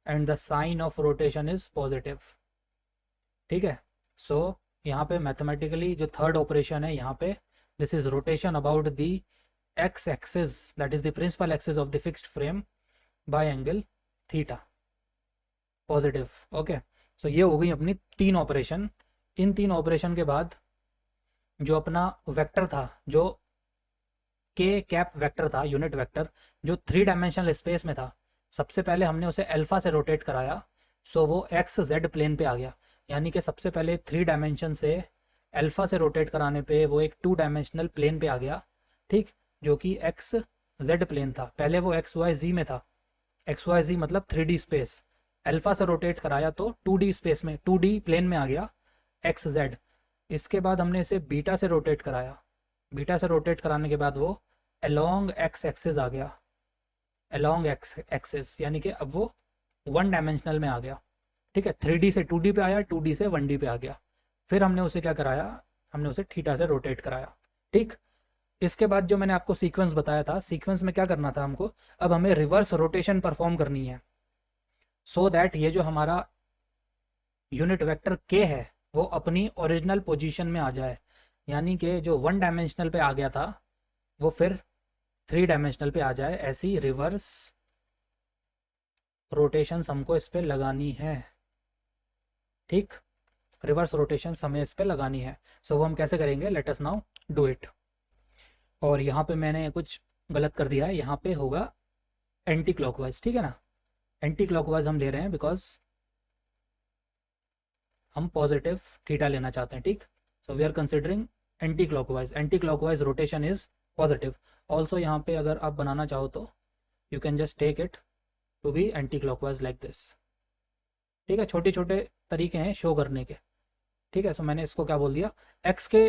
and the sign of rotation is positive। ठीक है, सो यहाँ पे मैथमेटिकली जो थर्ड ऑपरेशन है यहाँ पे this is rotation about the x axis that is the principal axis of the fixed frame by angle theta positive. Okay, so ये हो गई अपनी तीन ऑपरेशन। इन तीन ऑपरेशन के बाद जो अपना वेक्टर था, जो के कैप वेक्टर था यूनिट वेक्टर, जो 3 डायमेंशनल स्पेस में था, सबसे पहले हमने उसे अल्फा से रोटेट कराया, सो वो एक्स जेड प्लेन पे आ गया। यानी कि सबसे पहले 3 डायमेंशन से अल्फा से रोटेट कराने पे वो एक 2 डायमेंशनल प्लेन पे आ गया। ठीक, जो कि एक्स जेड प्लेन था, पहले वो एक्स वाई जी में था, XYZ मतलब 3D स्पेस, अल्फा से रोटेट कराया तो 2D स्पेस में 2D प्लेन में आ गया XZ। इसके बाद हमने इसे बीटा से रोटेट कराया, बीटा से रोटेट कराने के बाद वो अलोंग एक्स एक्सिस आ गया, अलोंग एक्स एक्सिस, यानी कि अब वो 1 डायमेंशनल में आ गया। ठीक है, 3D से 2D पे आया, 2D से 1D पे आ गया। फिर हमने उसे क्या कराया, हमने उसे थीटा से रोटेट कराया। ठीक, इसके बाद जो मैंने आपको सीक्वेंस बताया था, सीक्वेंस में क्या करना था हमको, अब हमें रिवर्स रोटेशन परफॉर्म करनी है सो दैट ये जो हमारा यूनिट वेक्टर के है वो अपनी ओरिजिनल पोजीशन में आ जाए, यानी कि जो 1 डायमेंशनल पे आ गया था वो फिर 3 डायमेंशनल पे आ जाए। ऐसी रिवर्स रोटेशन हमको इस पे लगानी है। ठीक, रिवर्स रोटेशन हमें इस पे लगानी है। सो वो हम कैसे करेंगे, late us now do it. और यहाँ पे मैंने कुछ गलत कर दिया है, यहाँ पे होगा एंटी क्लॉकवाइज, ठीक है ना। एंटी क्लॉकवाइज हम ले रहे हैं बिकॉज हम पॉजिटिव थीटा लेना चाहते हैं। ठीक, so we are considering anti clockwise, anti clockwise rotation is positive. Also यहाँ पे अगर आप बनाना चाहो तो you can just take it to be anti clockwise like this. ठीक है, छोटे छोटे तरीके हैं शो करने के। ठीक है, सो मैंने इसको क्या बोल दिया, एक्स के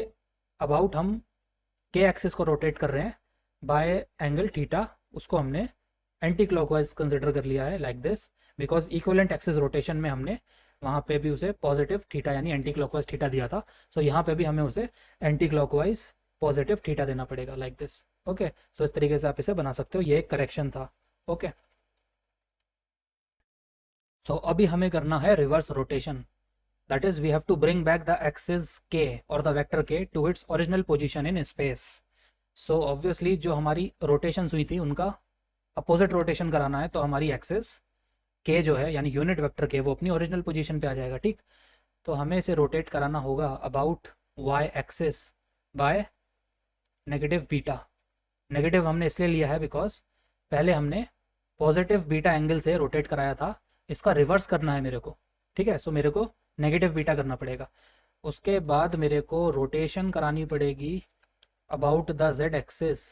अबाउट हम के एक्सिस को रोटेट कर रहे हैं बाय एंगल थीटा, उसको हमने एंटी क्लॉकवाइज कंसिडर कर लिया है like this, because equivalent axis rotation में हमने वहाँ पे भी उसे पॉजिटिव थीटा यानी एंटी क्लॉकवाइज थीटा दिया था। सो यहाँ पे भी हमें उसे एंटी क्लॉकवाइज पॉजिटिव थीटा देना पड़ेगा लाइक दिस। ओके, सो इस तरीके से आप इसे बना सकते हो, ये एक करेक्शन था। ओके, सो अभी हमें करना है reverse rotation, that is we have to bring back the axis K और the vector K to its original position in space. So obviously जो हमारी रोटेशन हुई थी उनका अपोजिट रोटेशन कराना है, तो हमारी एक्सिस के जो है यानी यूनिट वेक्टर के वो अपनी ओरिजिनल पोजीशन पे आ जाएगा। ठीक, तो हमें इसे रोटेट कराना होगा about Y axis by negative beta. Negative हमने इसलिए लिया है बिकॉज पहले हमने पॉजिटिव बीटा एंगल से रोटेट कराया था, इसका रिवर्स करना है मेरे को। ठीक है, सो मेरे को नेगेटिव बीटा करना पड़ेगा। उसके बाद मेरे को रोटेशन करानी पड़ेगी about the Z axis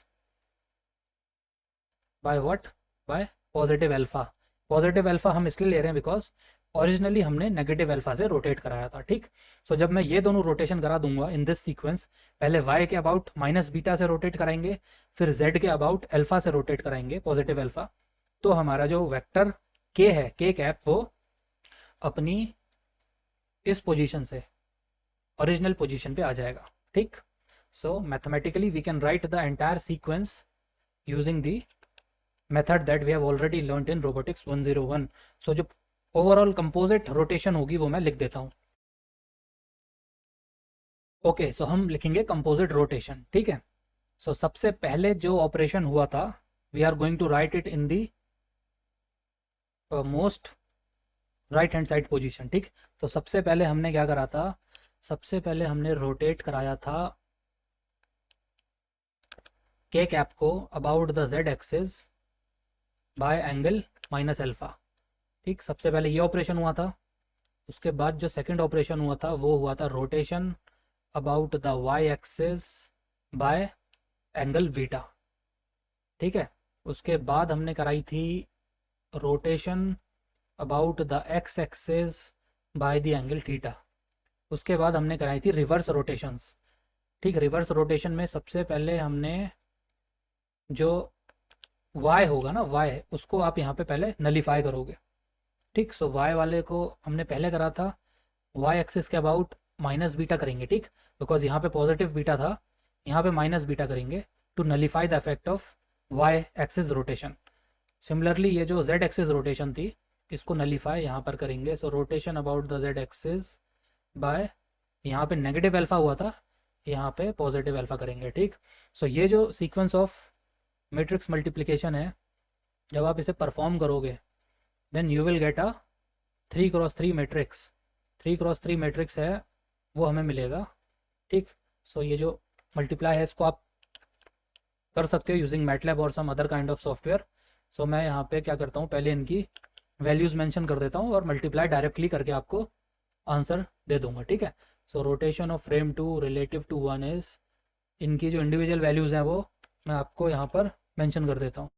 by what, bye positive alpha. Positive alpha हम इसलिए ले रहे हैं बिकॉज ओरिजिनली हमने नेगेटिव अल्फा से रोटेट कराया था। ठीक, सो जब मैं ये दोनों रोटेशन करा दूंगा इन दिस सीक्वेंस, पहले वाई के अबाउट माइनस बीटा से रोटेट कराएंगे, फिर जेड के अबाउट अल्फा से रोटेट कराएंगे पॉजिटिव अल्फा, तो हमारा जो वेक्टर के है, के कैप, वो अपनी इस पोजीशन से ओरिजिनल पोजीशन पे आ जाएगा। ठीक, so mathematically we can write the entire sequence using the method that we have already learned in robotics 101। So जो ओवरऑल कंपोजिट रोटेशन होगी वो मैं लिख देता हूँ। ओके, सो हम लिखेंगे कंपोजिट रोटेशन। ठीक है, सो सबसे पहले जो ऑपरेशन हुआ था we are going to write it in the most right hand side position. ठीक, तो सबसे पहले हमने क्या करा था, सबसे पहले हमने रोटेट कराया था के कैप को about the Z axis by angle minus alpha. ठीक, सबसे पहले ये ऑपरेशन हुआ था। उसके बाद जो सेकंड ऑपरेशन हुआ था वो हुआ था rotation about the Y axis by angle beta. ठीक है, उसके बाद हमने कराई थी rotation about the x axis by the angle theta. उसके बाद हमने कराई थी रिवर्स रोटेशंस। ठीक, रिवर्स रोटेशन में सबसे पहले हमने जो y होगा ना, y उसको आप यहाँ पे पहले नलीफाई करोगे। ठीक, सो y वाले को हमने पहले करा था y एक्सिस के अबाउट माइनस बीटा करेंगे। ठीक, बिकॉज यहाँ पे पॉजिटिव बीटा था, यहाँ पे माइनस बीटा करेंगे to nullify the effect of y axis rotation. Similarly ये जो z एक्सिस रोटेशन थी इसको नलीफाई यहाँ पर करेंगे। So rotation about the z axis by, यहाँ पे नेगेटिव अल्फा हुआ था, यहाँ पे पॉजिटिव अल्फा करेंगे। ठीक, सो ये जो सीक्वेंस ऑफ मैट्रिक्स मल्टीप्लिकेशन है, जब आप इसे परफॉर्म करोगे then you will get a 3x3 matrix. 3x3 matrix है वो हमें मिलेगा। ठीक, सो ये जो मल्टीप्लाई है इसको आप कर सकते हो यूजिंग मैटलैब और some other kind of software. So मैं यहाँ पे क्या करता हूँ, पहले इनकी वैल्यूज़ मेंशन कर देता हूँ और मल्टीप्लाई डायरेक्टली करके आपको आंसर दे दूंगा। ठीक है, so rotation of frame 2 relative to 1 is, इनकी जो इंडिविजुअल वैल्यूज़ हैं वो मैं आपको यहाँ पर मेंशन कर देता हूँ।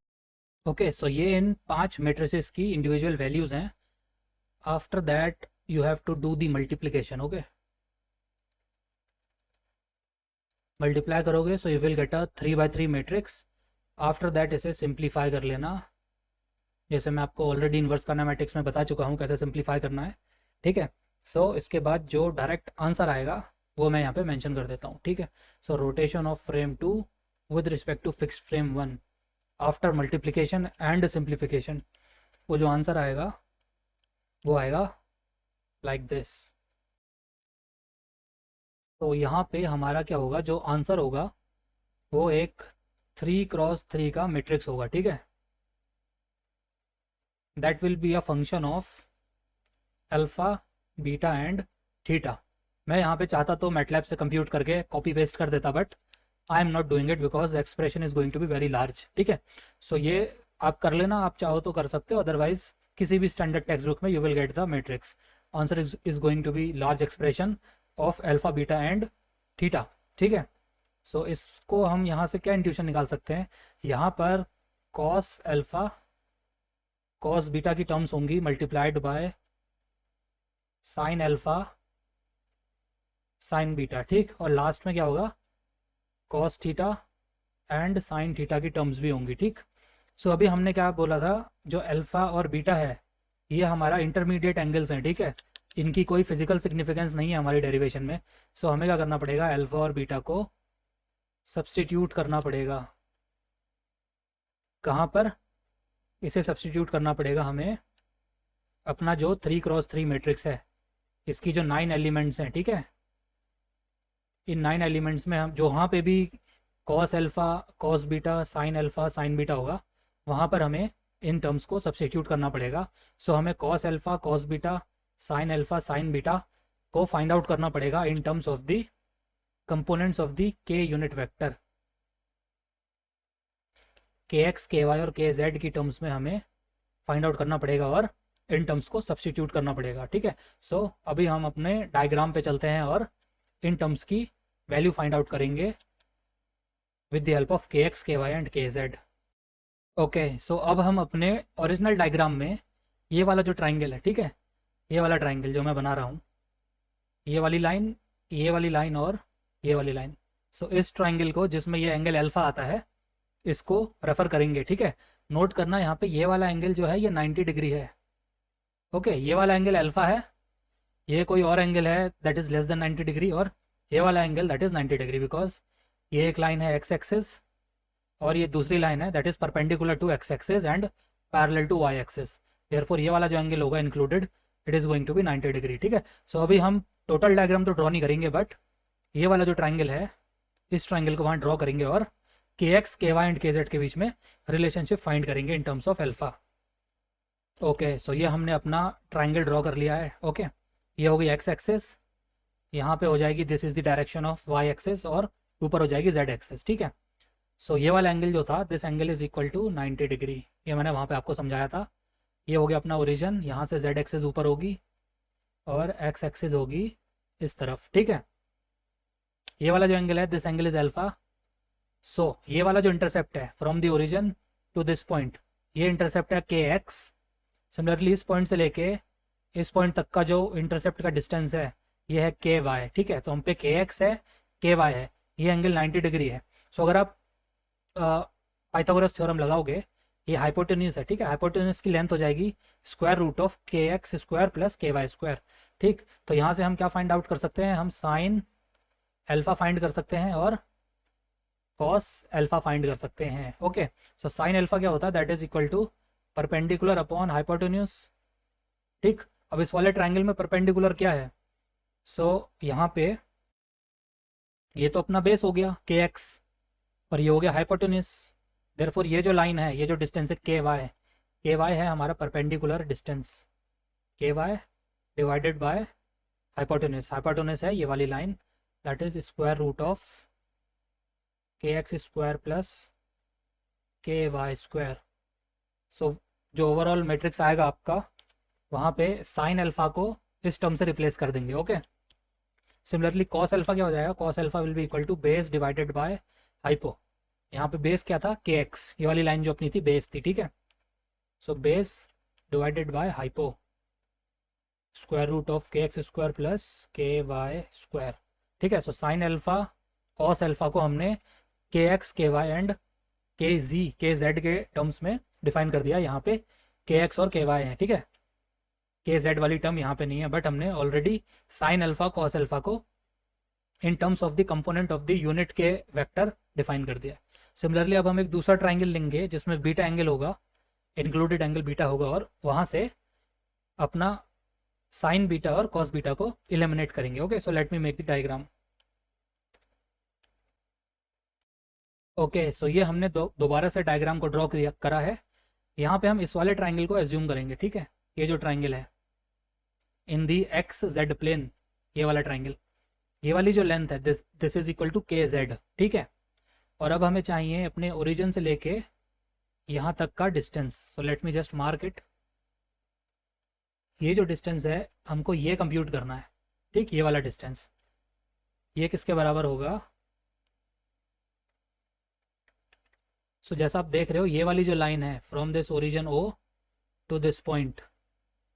ओके, सो ये इन 5 मेट्रिसेस की इंडिविजुअल वैल्यूज़ हैं. After that you have to do the multiplication. Okay, multiply करोगे so you will get a 3x3 matrix. After that इसे सिंप्लीफाई कर लेना, जैसे मैं आपको ऑलरेडी इन्वर्स काइनेमेटिक्स में बता चुका हूँ कैसे सिंप्लीफाई करना है. ठीक है, सो इसके बाद जो डायरेक्ट आंसर आएगा वो मैं यहाँ पे मेंशन कर देता हूँ. ठीक है, so rotation of frame 2 with respect to fixed frame 1 after multiplication and simplification, वो जो आंसर आएगा वो आएगा लाइक दिस. तो यहाँ पे हमारा क्या होगा, जो आंसर होगा वो एक 3x3 का मैट्रिक्स होगा. ठीक है, that will be a function of alpha, beta and theta. मैं यहाँ पे चाहता तो मैटलैब से कंप्यूट करके कॉपी पेस्ट कर देता, but I am not doing it because expression is going to be very large. ठीक है, सो ये आप कर लेना, आप चाहो तो कर सकते हो, अदरवाइज किसी भी स्टैंडर्ड टेक्स्ट बुक में you will get the matrix. Answer is going to be large expression of alpha, beta and theta. ठीक है, सो इसको हम यहाँ से क्या इंट्यूशन निकाल सकते हैं, यहाँ पर कॉस अल्फ़ा कॉस बीटा की टर्म्स होंगी multiplied by sine alpha sine beta. ठीक, और लास्ट में क्या होगा, cos theta and sine theta की टर्म्स भी होंगी. ठीक, सो अभी हमने क्या बोला था, जो अल्फ़ा और बीटा है ये हमारा इंटरमीडिएट एंगल्स हैं. ठीक है, इनकी कोई फिजिकल सिग्निफिकेंस नहीं है हमारी डेरिवेशन में. सो हमें क्या करना पड़ेगा, अल्फ़ा और बीटा को सब्सटीट्यूट करना पड़ेगा. कहाँ पर इसे सब्सटीट्यूट करना पड़ेगा हमें, अपना जो 3x3 मैट्रिक्स है इसकी जो 9 एलिमेंट्स हैं. ठीक है, इन 9 एलिमेंट्स में हम जो वहाँ पे भी cos alpha cos beta sine alpha sine beta होगा, वहाँ पर हमें इन टर्म्स को सब्सटीट्यूट करना पड़ेगा. सो हमें cos alpha cos beta sine alpha sine beta को फाइंड आउट करना पड़ेगा इन terms of the components of the के यूनिट वेक्टर. के एक्स के वाई और के जेड की टर्म्स में हमें फाइंड आउट करना पड़ेगा और इन टर्म्स को सब्सटीट्यूट करना पड़ेगा. ठीक है, सो अभी हम अपने डायग्राम पे चलते हैं और इन टर्म्स की वैल्यू फाइंड आउट करेंगे विद द हेल्प ऑफ के x k y and k Z. Okay, सो अब हम अपने ओरिजिनल डायग्राम में ये वाला जो ट्राइंगल है, ठीक है, ये वाला ट्राइंगल जो मैं बना रहा हूँ, ये वाली लाइन और ये वाली लाइन, सो इस ट्राइंगल को जिसमें ये एंगल अल्फ़ा आता है इसको रेफ़र करेंगे. ठीक है, नोट करना यहाँ पे ये वाला एंगल जो है ये 90 डिग्री है. ओके, ये वाला एंगल अल्फ़ा है, ये कोई और एंगल है that is less than 90 degree, और ये वाला angle that is 90 degree, because ये एक लाइन है एक्स एक्सिस और ये दूसरी लाइन है that is perpendicular to X axis and parallel to Y axis. Therefore ये वाला जो एंगल होगा included, it is going to be 90 degree. ठीक है, सो अभी हम टोटल डायग्राम तो ड्रॉ नहीं करेंगे, बट ये वाला जो ट्राइंगल है इस ट्राइंगल को वहाँ ड्रॉ करेंगे और के x k y and k z के बीच में रिलेशनशिप फाइंड करेंगे in terms of alpha. Okay, so ये हमने अपना ट्राइंगल ड्रॉ कर लिया है. ओके, ये हो गई एक्स एक्सिस, यहाँ पे हो जाएगी this is the direction of Y axis और ऊपर हो जाएगी जेड एक्सिस. ठीक है, सो ये वाला एंगल जो था this angle is equal to 90 degree, ये मैंने वहाँ पे आपको समझाया था. ये हो गया अपना ओरिजिन, यहाँ से जेड एक्सिस ऊपर होगी और एक्स एक्सिस होगी इस तरफ. ठीक है, ये वाला जो एंगल है this angle is alpha. So ये वाला जो इंटरसेप्ट है from the origin to this point, ये इंटरसेप्ट है के एक्स. सिमिलरली इस पॉइंट से लेके इस पॉइंट तक का जो इंटरसेप्ट का डिस्टेंस है ये है के वाई. ठीक है, तो हम पे के एक्स है के वाई है, ये एंगल 90 डिग्री है. सो अगर आप पाइथागोरस थ्योरम लगाओगे, ये हाइपोटेन्यूस है. ठीक है, हाइपोटेन्यूस की लेंथ हो जाएगी स्क्वायर रूट ऑफ के एक्स स्क्वायर प्लस के वाई स्क्वायर. ठीक, तो यहाँ से हम क्या फाइंड आउट कर सकते हैं, हम साइन अल्फ़ा फाइंड कर सकते हैं और कॉस अल्फ़ा फाइंड कर सकते हैं. ओके, सो साइन अल्फ़ा क्या होता है, that is equal to perpendicular upon hypotenuse. ठीक, अब इस वाले ट्राइंगल में परपेंडिकुलर क्या है, सो यहाँ पे ये तो अपना बेस हो गया के एक्स और ये हो गया हाइपोटेन्यूस. देयरफॉर ये जो लाइन है, ये जो डिस्टेंस है के वाई है हमारा perpendicular distance, K Y divided by hypotenuse है ये वाली line, that is square root of के एक्स स्क्वायर प्लस के वाई स्क्वायर. सो जो ओवरऑल मैट्रिक्स आएगा आपका, वहाँ पे साइन अल्फ़ा को इस टर्म से रिप्लेस कर देंगे. ओके, सिमिलरली कॉस अल्फ़ा क्या हो जाएगा, cos alpha will be equal to base divided by hypo, यहाँ पे बेस क्या था, के एक्स, ये वाली लाइन जो अपनी थी बेस थी, ठीक है। So base divided by hypo square root of के एक्स स्क्वायर प्लस के वाई स्क्वायर, ठीक है। So sine alpha cos alpha को हमने k x k y and k z के टर्म्स में डिफाइन कर दिया। यहाँ पे के एक्स और के वाई है, ठीक है। के जेड वाली टर्म यहाँ पे नहीं है, बट हमने already sine alpha cos alpha को in terms of the component of the unit के वेक्टर डिफाइन कर दिया। सिमिलरली अब हम एक दूसरा ट्राइंगल लेंगे जिसमें बीटा एंगल होगा, इंक्लूडेड एंगल बीटा होगा, और वहाँ से अपना साइन बीटा और कॉस बीटा को इलिमिनेट करेंगे। Okay, so let me make the diagram. Okay, so ये हमने दोबारा से डायग्राम को ड्रॉ करा है। यहाँ पे हम इस वाले ट्राइंगल को एज्यूम करेंगे, ठीक है। ये जो ट्राइंगल है इन दी एक्स जेड प्लेन, ये वाला ट्राइंगल, ये वाली जो लेंथ है this is equal to K Z, ठीक है। और अब हमें चाहिए अपने ओरिजिन से लेके यहाँ तक का distance. So let me just mark it. ये जो डिस्टेंस है हमको ये कंप्यूट करना है, ठीक। ये वाला डिस्टेंस ये किसके बराबर होगा। सो जैसा आप देख रहे हो, ये वाली जो लाइन है from this origin O to this point,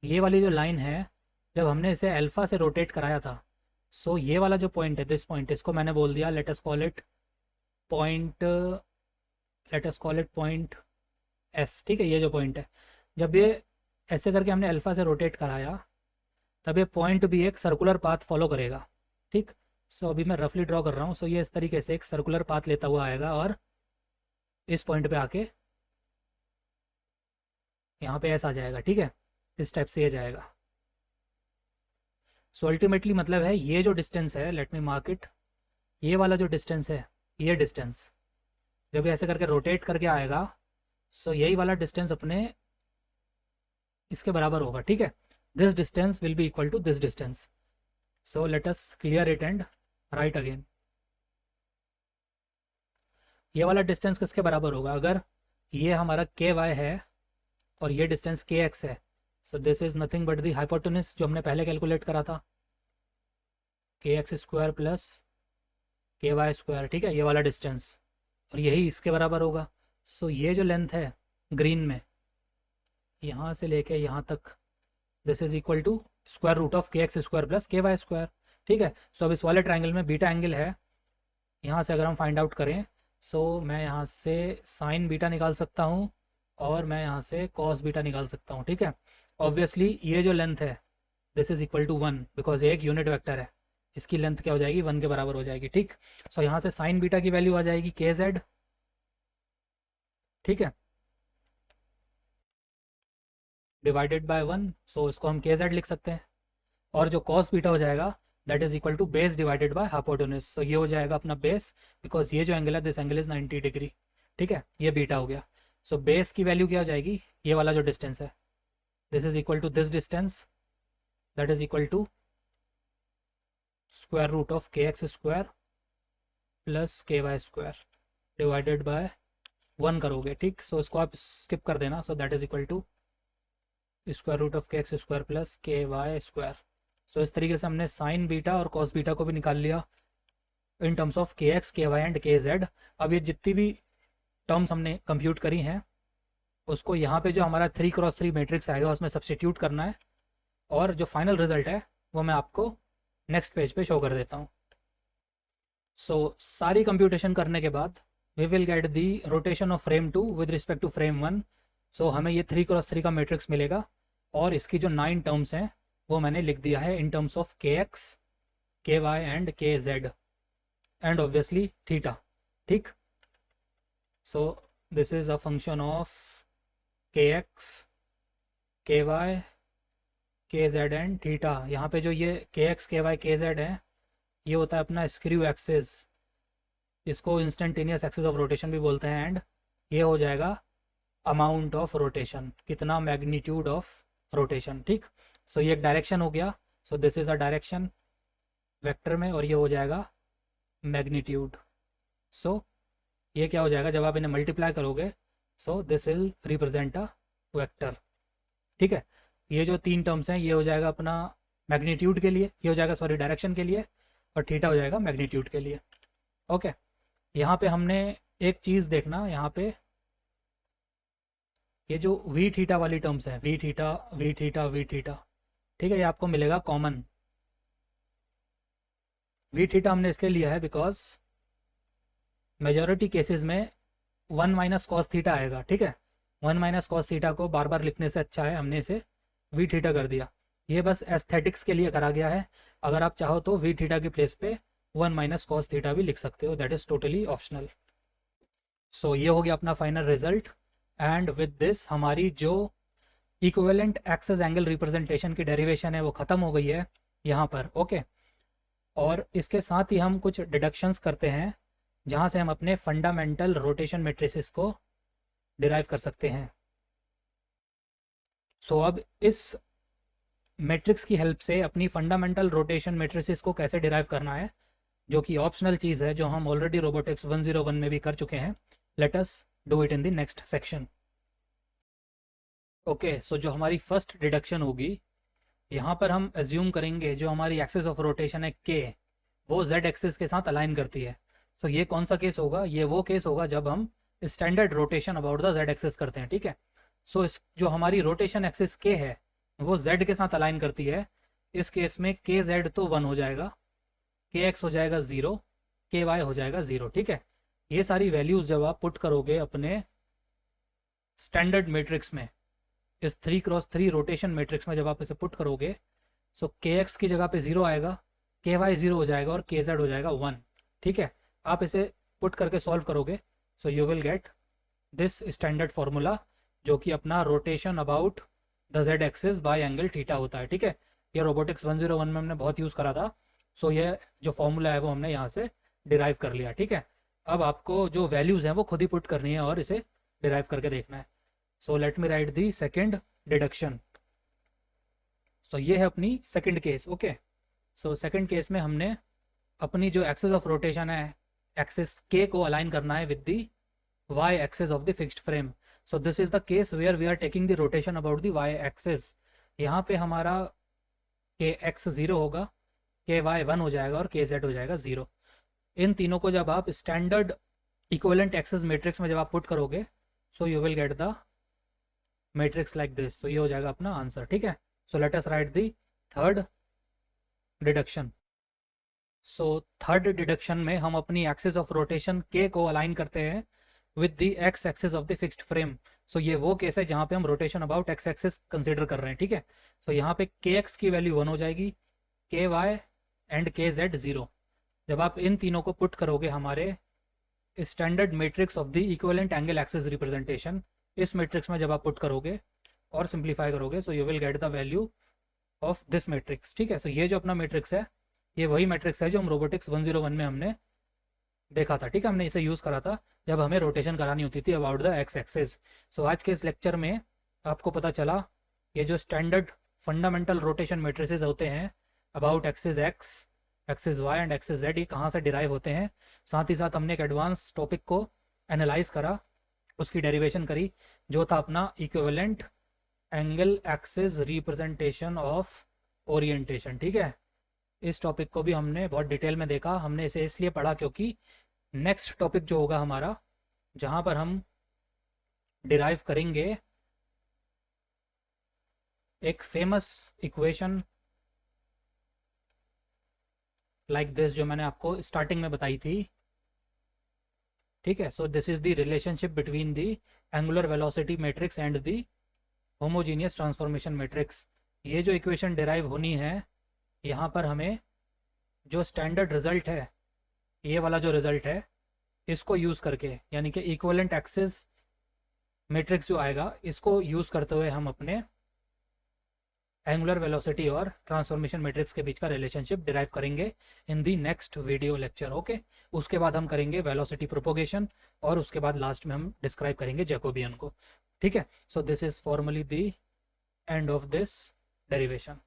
ये वाली जो लाइन है जब हमने इसे अल्फा से रोटेट कराया था, सो ये वाला जो पॉइंट है दिस पॉइंट, इसको मैंने बोल दिया let us call it point S, ठीक है। ये जो पॉइंट है, जब ये ऐसे करके हमने अल्फा से रोटेट कराया तब ये पॉइंट भी एक सर्कुलर पाथ फॉलो करेगा, ठीक। सो अभी मैं रफली ड्रॉ कर रहा हूँ। सो ये इस तरीके से एक सर्कुलर पाथ लेता हुआ आएगा और इस पॉइंट पे आके यहाँ पे ऐसा आ जाएगा, ठीक है। इस टाइप से ये जाएगा। सो अल्टीमेटली मतलब है ये जो डिस्टेंस है, लेट मी मार्क इट, ये वाला जो डिस्टेंस है, ये डिस्टेंस जब ये ऐसे करके रोटेट करके आएगा, सो यही वाला डिस्टेंस अपने इसके बराबर होगा, ठीक है। This distance will be equal to this distance. So let us clear it and write again. ये वाला डिस्टेंस किसके बराबर होगा, अगर ये हमारा के वाई है और ये डिस्टेंस के एक्स है, so this is nothing but the hypotenuse जो हमने पहले कैलकुलेट करा था, के एक्स स्क्वायर प्लस के वाई स्क्वायर, ठीक है। ये वाला डिस्टेंस और यही इसके बराबर होगा। सो ये जो लेंथ है ग्रीन में, यहाँ से लेके यहाँ तक, this is equal to square root of के एक्स स्क्वायर प्लस के वाई स्क्वायर, ठीक है। सो अब इस वाले ट्राइंगल में बीटा एंगल है, यहाँ से अगर हम फाइंड आउट करें, सो मैं यहाँ से साइन बीटा निकाल सकता हूँ और मैं यहाँ से कॉस बीटा निकाल सकता हूँ, ठीक है। ऑब्वियसली ये जो लेंथ है this is equal to 1 because ये एक यूनिट वेक्टर है, इसकी लेंथ क्या हो जाएगी, 1 के बराबर हो जाएगी, ठीक। सो यहाँ से साइन बीटा की वैल्यू आ जाएगी के जेड, ठीक है, डिवाइडेड बाय 1। सो इसको हम के जेड लिख सकते हैं। और जो कॉस बीटा हो जाएगा that is equal to base divided by hypotenuse. So ये हो जाएगा अपना बेस, बिकॉज ये जो एंगल है दिस एंगल इज 90 डिग्री, ठीक है। ये बीटा हो गया। सो बेस की वैल्यू क्या हो जाएगी, ये वाला जो डिस्टेंस है this is equal to this distance that is equal to square root of के एक्स स्क्वायर प्लस के वाई स्क्वायर डिवाइडेड बाय 1 करोगे, ठीक। सो इसको आप स्किप कर देना। So that is equal to square root of के एक्स स्क्वायर प्लस के वाई स्क्वायर। सो इस तरीके से हमने साइन बीटा और कॉस बीटा को भी निकाल लिया इन टर्म्स ऑफ के x k y and k Z. अब ये जितनी भी टर्म्स हमने कंप्यूट करी हैं उसको यहाँ पे जो हमारा 3x3 मैट्रिक्स आएगा उसमें सब्सटीट्यूट करना है, और जो फाइनल रिजल्ट है वो मैं आपको नेक्स्ट पेज पे शो कर देता हूँ। सो सारी कंप्यूटेशन करने के बाद we will get the rotation of frame 2 with respect to frame 1। So हमें ये 3x3 का मैट्रिक्स मिलेगा और इसकी जो 9 टर्म्स हैं वो मैंने लिख दिया है इन टर्म्स ऑफ के x k y and k Z and obviously theta, ठीक। So this is a function of के एक्स के वाई के जेड एंड थीटा। यहाँ पे जो ये के एक्स के वाई के जेड है ये होता है अपना स्क्रू एक्सिस, इसको इंस्टेंटेनियस एक्सिस ऑफ रोटेशन भी बोलते हैं, एंड ये हो जाएगा अमाउंट ऑफ रोटेशन, कितना मैग्नीट्यूड ऑफ रोटेशन, ठीक। सो ये एक डायरेक्शन हो गया। So this is a direction vector में, और ये हो जाएगा मैग्नीट्यूड। सो ये क्या हो जाएगा जब आप इन्हें मल्टीप्लाई करोगे, so this will represent a vector, ठीक है। ये जो 3 टर्म्स हैं ये हो जाएगा अपना मैग्नीट्यूड के लिए, ये हो जाएगा सॉरी डायरेक्शन के लिए, और थीटा हो जाएगा मैग्नीट्यूड के लिए। ओके, यहाँ पे हमने एक चीज़ देखना यहाँ पे, ये जो वी थीटा वाली टर्म्स है, v theta v theta v theta, ठीक है, ये आपको मिलेगा कॉमन। वी थीटा हमने इसलिए लिया है बिकॉज मेजॉरिटी केसेस में 1 माइनस कॉस थीटा आएगा, ठीक है। 1 माइनस कॉस थीटा को बार बार लिखने से अच्छा है हमने इसे वी थीटा कर दिया। ये बस एस्थेटिक्स के लिए करा गया है। अगर आप चाहो तो वी थीटा की प्लेस पे 1 माइनस कॉस थीटा भी लिख सकते हो, दैट इज़ टोटली ऑप्शनल। सो ये हो गया अपना final result. And with this हमारी जो इक्विवेलेंट एक्सिस एंगल रिप्रेजेंटेशन की डेरिवेशन है वो ख़त्म हो गई है यहाँ पर, ओके। और इसके साथ ही हम कुछ डिडक्शंस करते हैं जहाँ से हम अपने फंडामेंटल रोटेशन मैट्रिसेस को डिराइव कर सकते हैं। सो अब इस मैट्रिक्स की हेल्प से अपनी फंडामेंटल रोटेशन मैट्रिसेस को कैसे डिराइव करना है, जो कि ऑप्शनल चीज़ है, जो हम ऑलरेडी रोबोटिक्स 101 में भी कर चुके हैं। Let us do it in the next section. Okay, so जो हमारी फर्स्ट डिडक्शन होगी, यहाँ पर हम एज्यूम करेंगे जो हमारी एक्सिस ऑफ रोटेशन है के, वो जेड एक्सिस के साथ अलाइन करती है। सो ये कौन सा केस होगा? ये वो केस होगा जब हम standard rotation about the Z axis करते हैं, ठीक है। सो इस जो हमारी रोटेशन एक्सिस के है वो जेड के साथ अलाइन करती है। इस केस में के जेड तो 1 हो जाएगा, के एक्स हो जाएगा 0, के वाई हो जाएगा 0, ठीक है। ये सारी वैल्यूज जब आप पुट करोगे अपने स्टैंडर्ड मैट्रिक्स में, इस 3x3 रोटेशन मैट्रिक्स में जब आप इसे पुट करोगे, सो के एक्स की जगह पे 0 आएगा, के वाई 0 हो जाएगा और के जेड हो जाएगा 1, ठीक है। आप इसे पुट करके सॉल्व करोगे, so you will get this standard formula, जो कि अपना rotation about the Z axis by angle theta होता है, ठीक है। ये रोबोटिक्स 101 में हमने बहुत यूज़ करा था। सो ये जो फॉर्मूला है वो हमने यहाँ से डिराइव कर लिया, ठीक है। अब आपको जो वैल्यूज़ हैं वो खुद ही पुट करनी है और इसे डिराइव करके देखना है। So let me write the second deduction. So ये है अपनी second case, okay. So second case में हमने अपनी जो एक्सिस ऑफ रोटेशन है, एक्सिस के को अलाइन करना है with the y axis of the fixed frame. So this is the case where we are taking the rotation about the y axis. यहाँ पे हमारा के x 0 होगा, के y 1 हो जाएगा और के z हो जाएगा 0। इन तीनों को जब आप स्टैंडर्ड इक्विवेलेंट एक्सिस मैट्रिक्स में जब आप पुट करोगे, so you will get the matrix like this. So ये हो जाएगा अपना आंसर, ठीक है। So let us write the third deduction. So third deduction में हम अपनी एक्सिस ऑफ रोटेशन के को अलाइन करते हैं with the x axis of the fixed frame. So ये वो केस है जहाँ पे हम rotation about x axis consider कर रहे हैं, ठीक है। सो यहाँ पे के एक्स की वैल्यू 1 हो जाएगी, के वाई एंड के जेड 0। जब आप इन तीनों को पुट करोगे हमारे standard matrix of the equivalent angle axis representation, इस मैट्रिक्स में जब आप पुट करोगे और सिंप्लीफाई करोगे, so you will get the value of this matrix, ठीक है। सो ये जो अपना मैट्रिक्स है, ये वही मैट्रिक्स है जो हम रोबोटिक्स 101 में हमने देखा था, ठीक है। हमने इसे यूज़ करा था जब हमें रोटेशन करानी होती थी अबाउट द एक्स एक्सिस। सो आज के इस लेक्चर में आपको पता चला ये जो स्टैंडर्ड फंडामेंटल रोटेशन मैट्रिसेस होते हैं about axis x, axis y and axis z, ये कहाँ से डिराइव होते हैं। साथ ही साथ हमने एक एडवांस टॉपिक को एनालाइज करा, उसकी डेरिवेशन करी, जो था अपना equivalent angle axis representation of orientation, ठीक है। इस टॉपिक को भी हमने बहुत डिटेल में देखा। हमने इसे इसलिए पढ़ा क्योंकि नेक्स्ट टॉपिक जो होगा हमारा, जहाँ पर हम डिराइव करेंगे एक फेमस इक्वेशन लाइक दिस, जो मैंने आपको स्टार्टिंग में बताई थी, ठीक है। So this is the relationship between the angular velocity matrix and the homogeneous transformation matrix. ये जो इक्वेशन डिराइव होनी है, यहाँ पर हमें जो स्टैंडर्ड रिजल्ट है, ये वाला जो रिजल्ट है, इसको यूज़ करके, यानी कि इक्विवेलेंट एक्सिस मैट्रिक्स जो आएगा, इसको यूज़ करते हुए हम अपने एंगुलर वेलोसिटी और ट्रांसफॉर्मेशन मैट्रिक्स के बीच का रिलेशनशिप डिराइव करेंगे in the next video lecture, okay. उसके बाद हम करेंगे वेलोसिटी प्रोपोगेशन और उसके बाद लास्ट में हम डिस्क्राइब करेंगे जैकोबियन को, ठीक है। So this is formally the end of this derivation.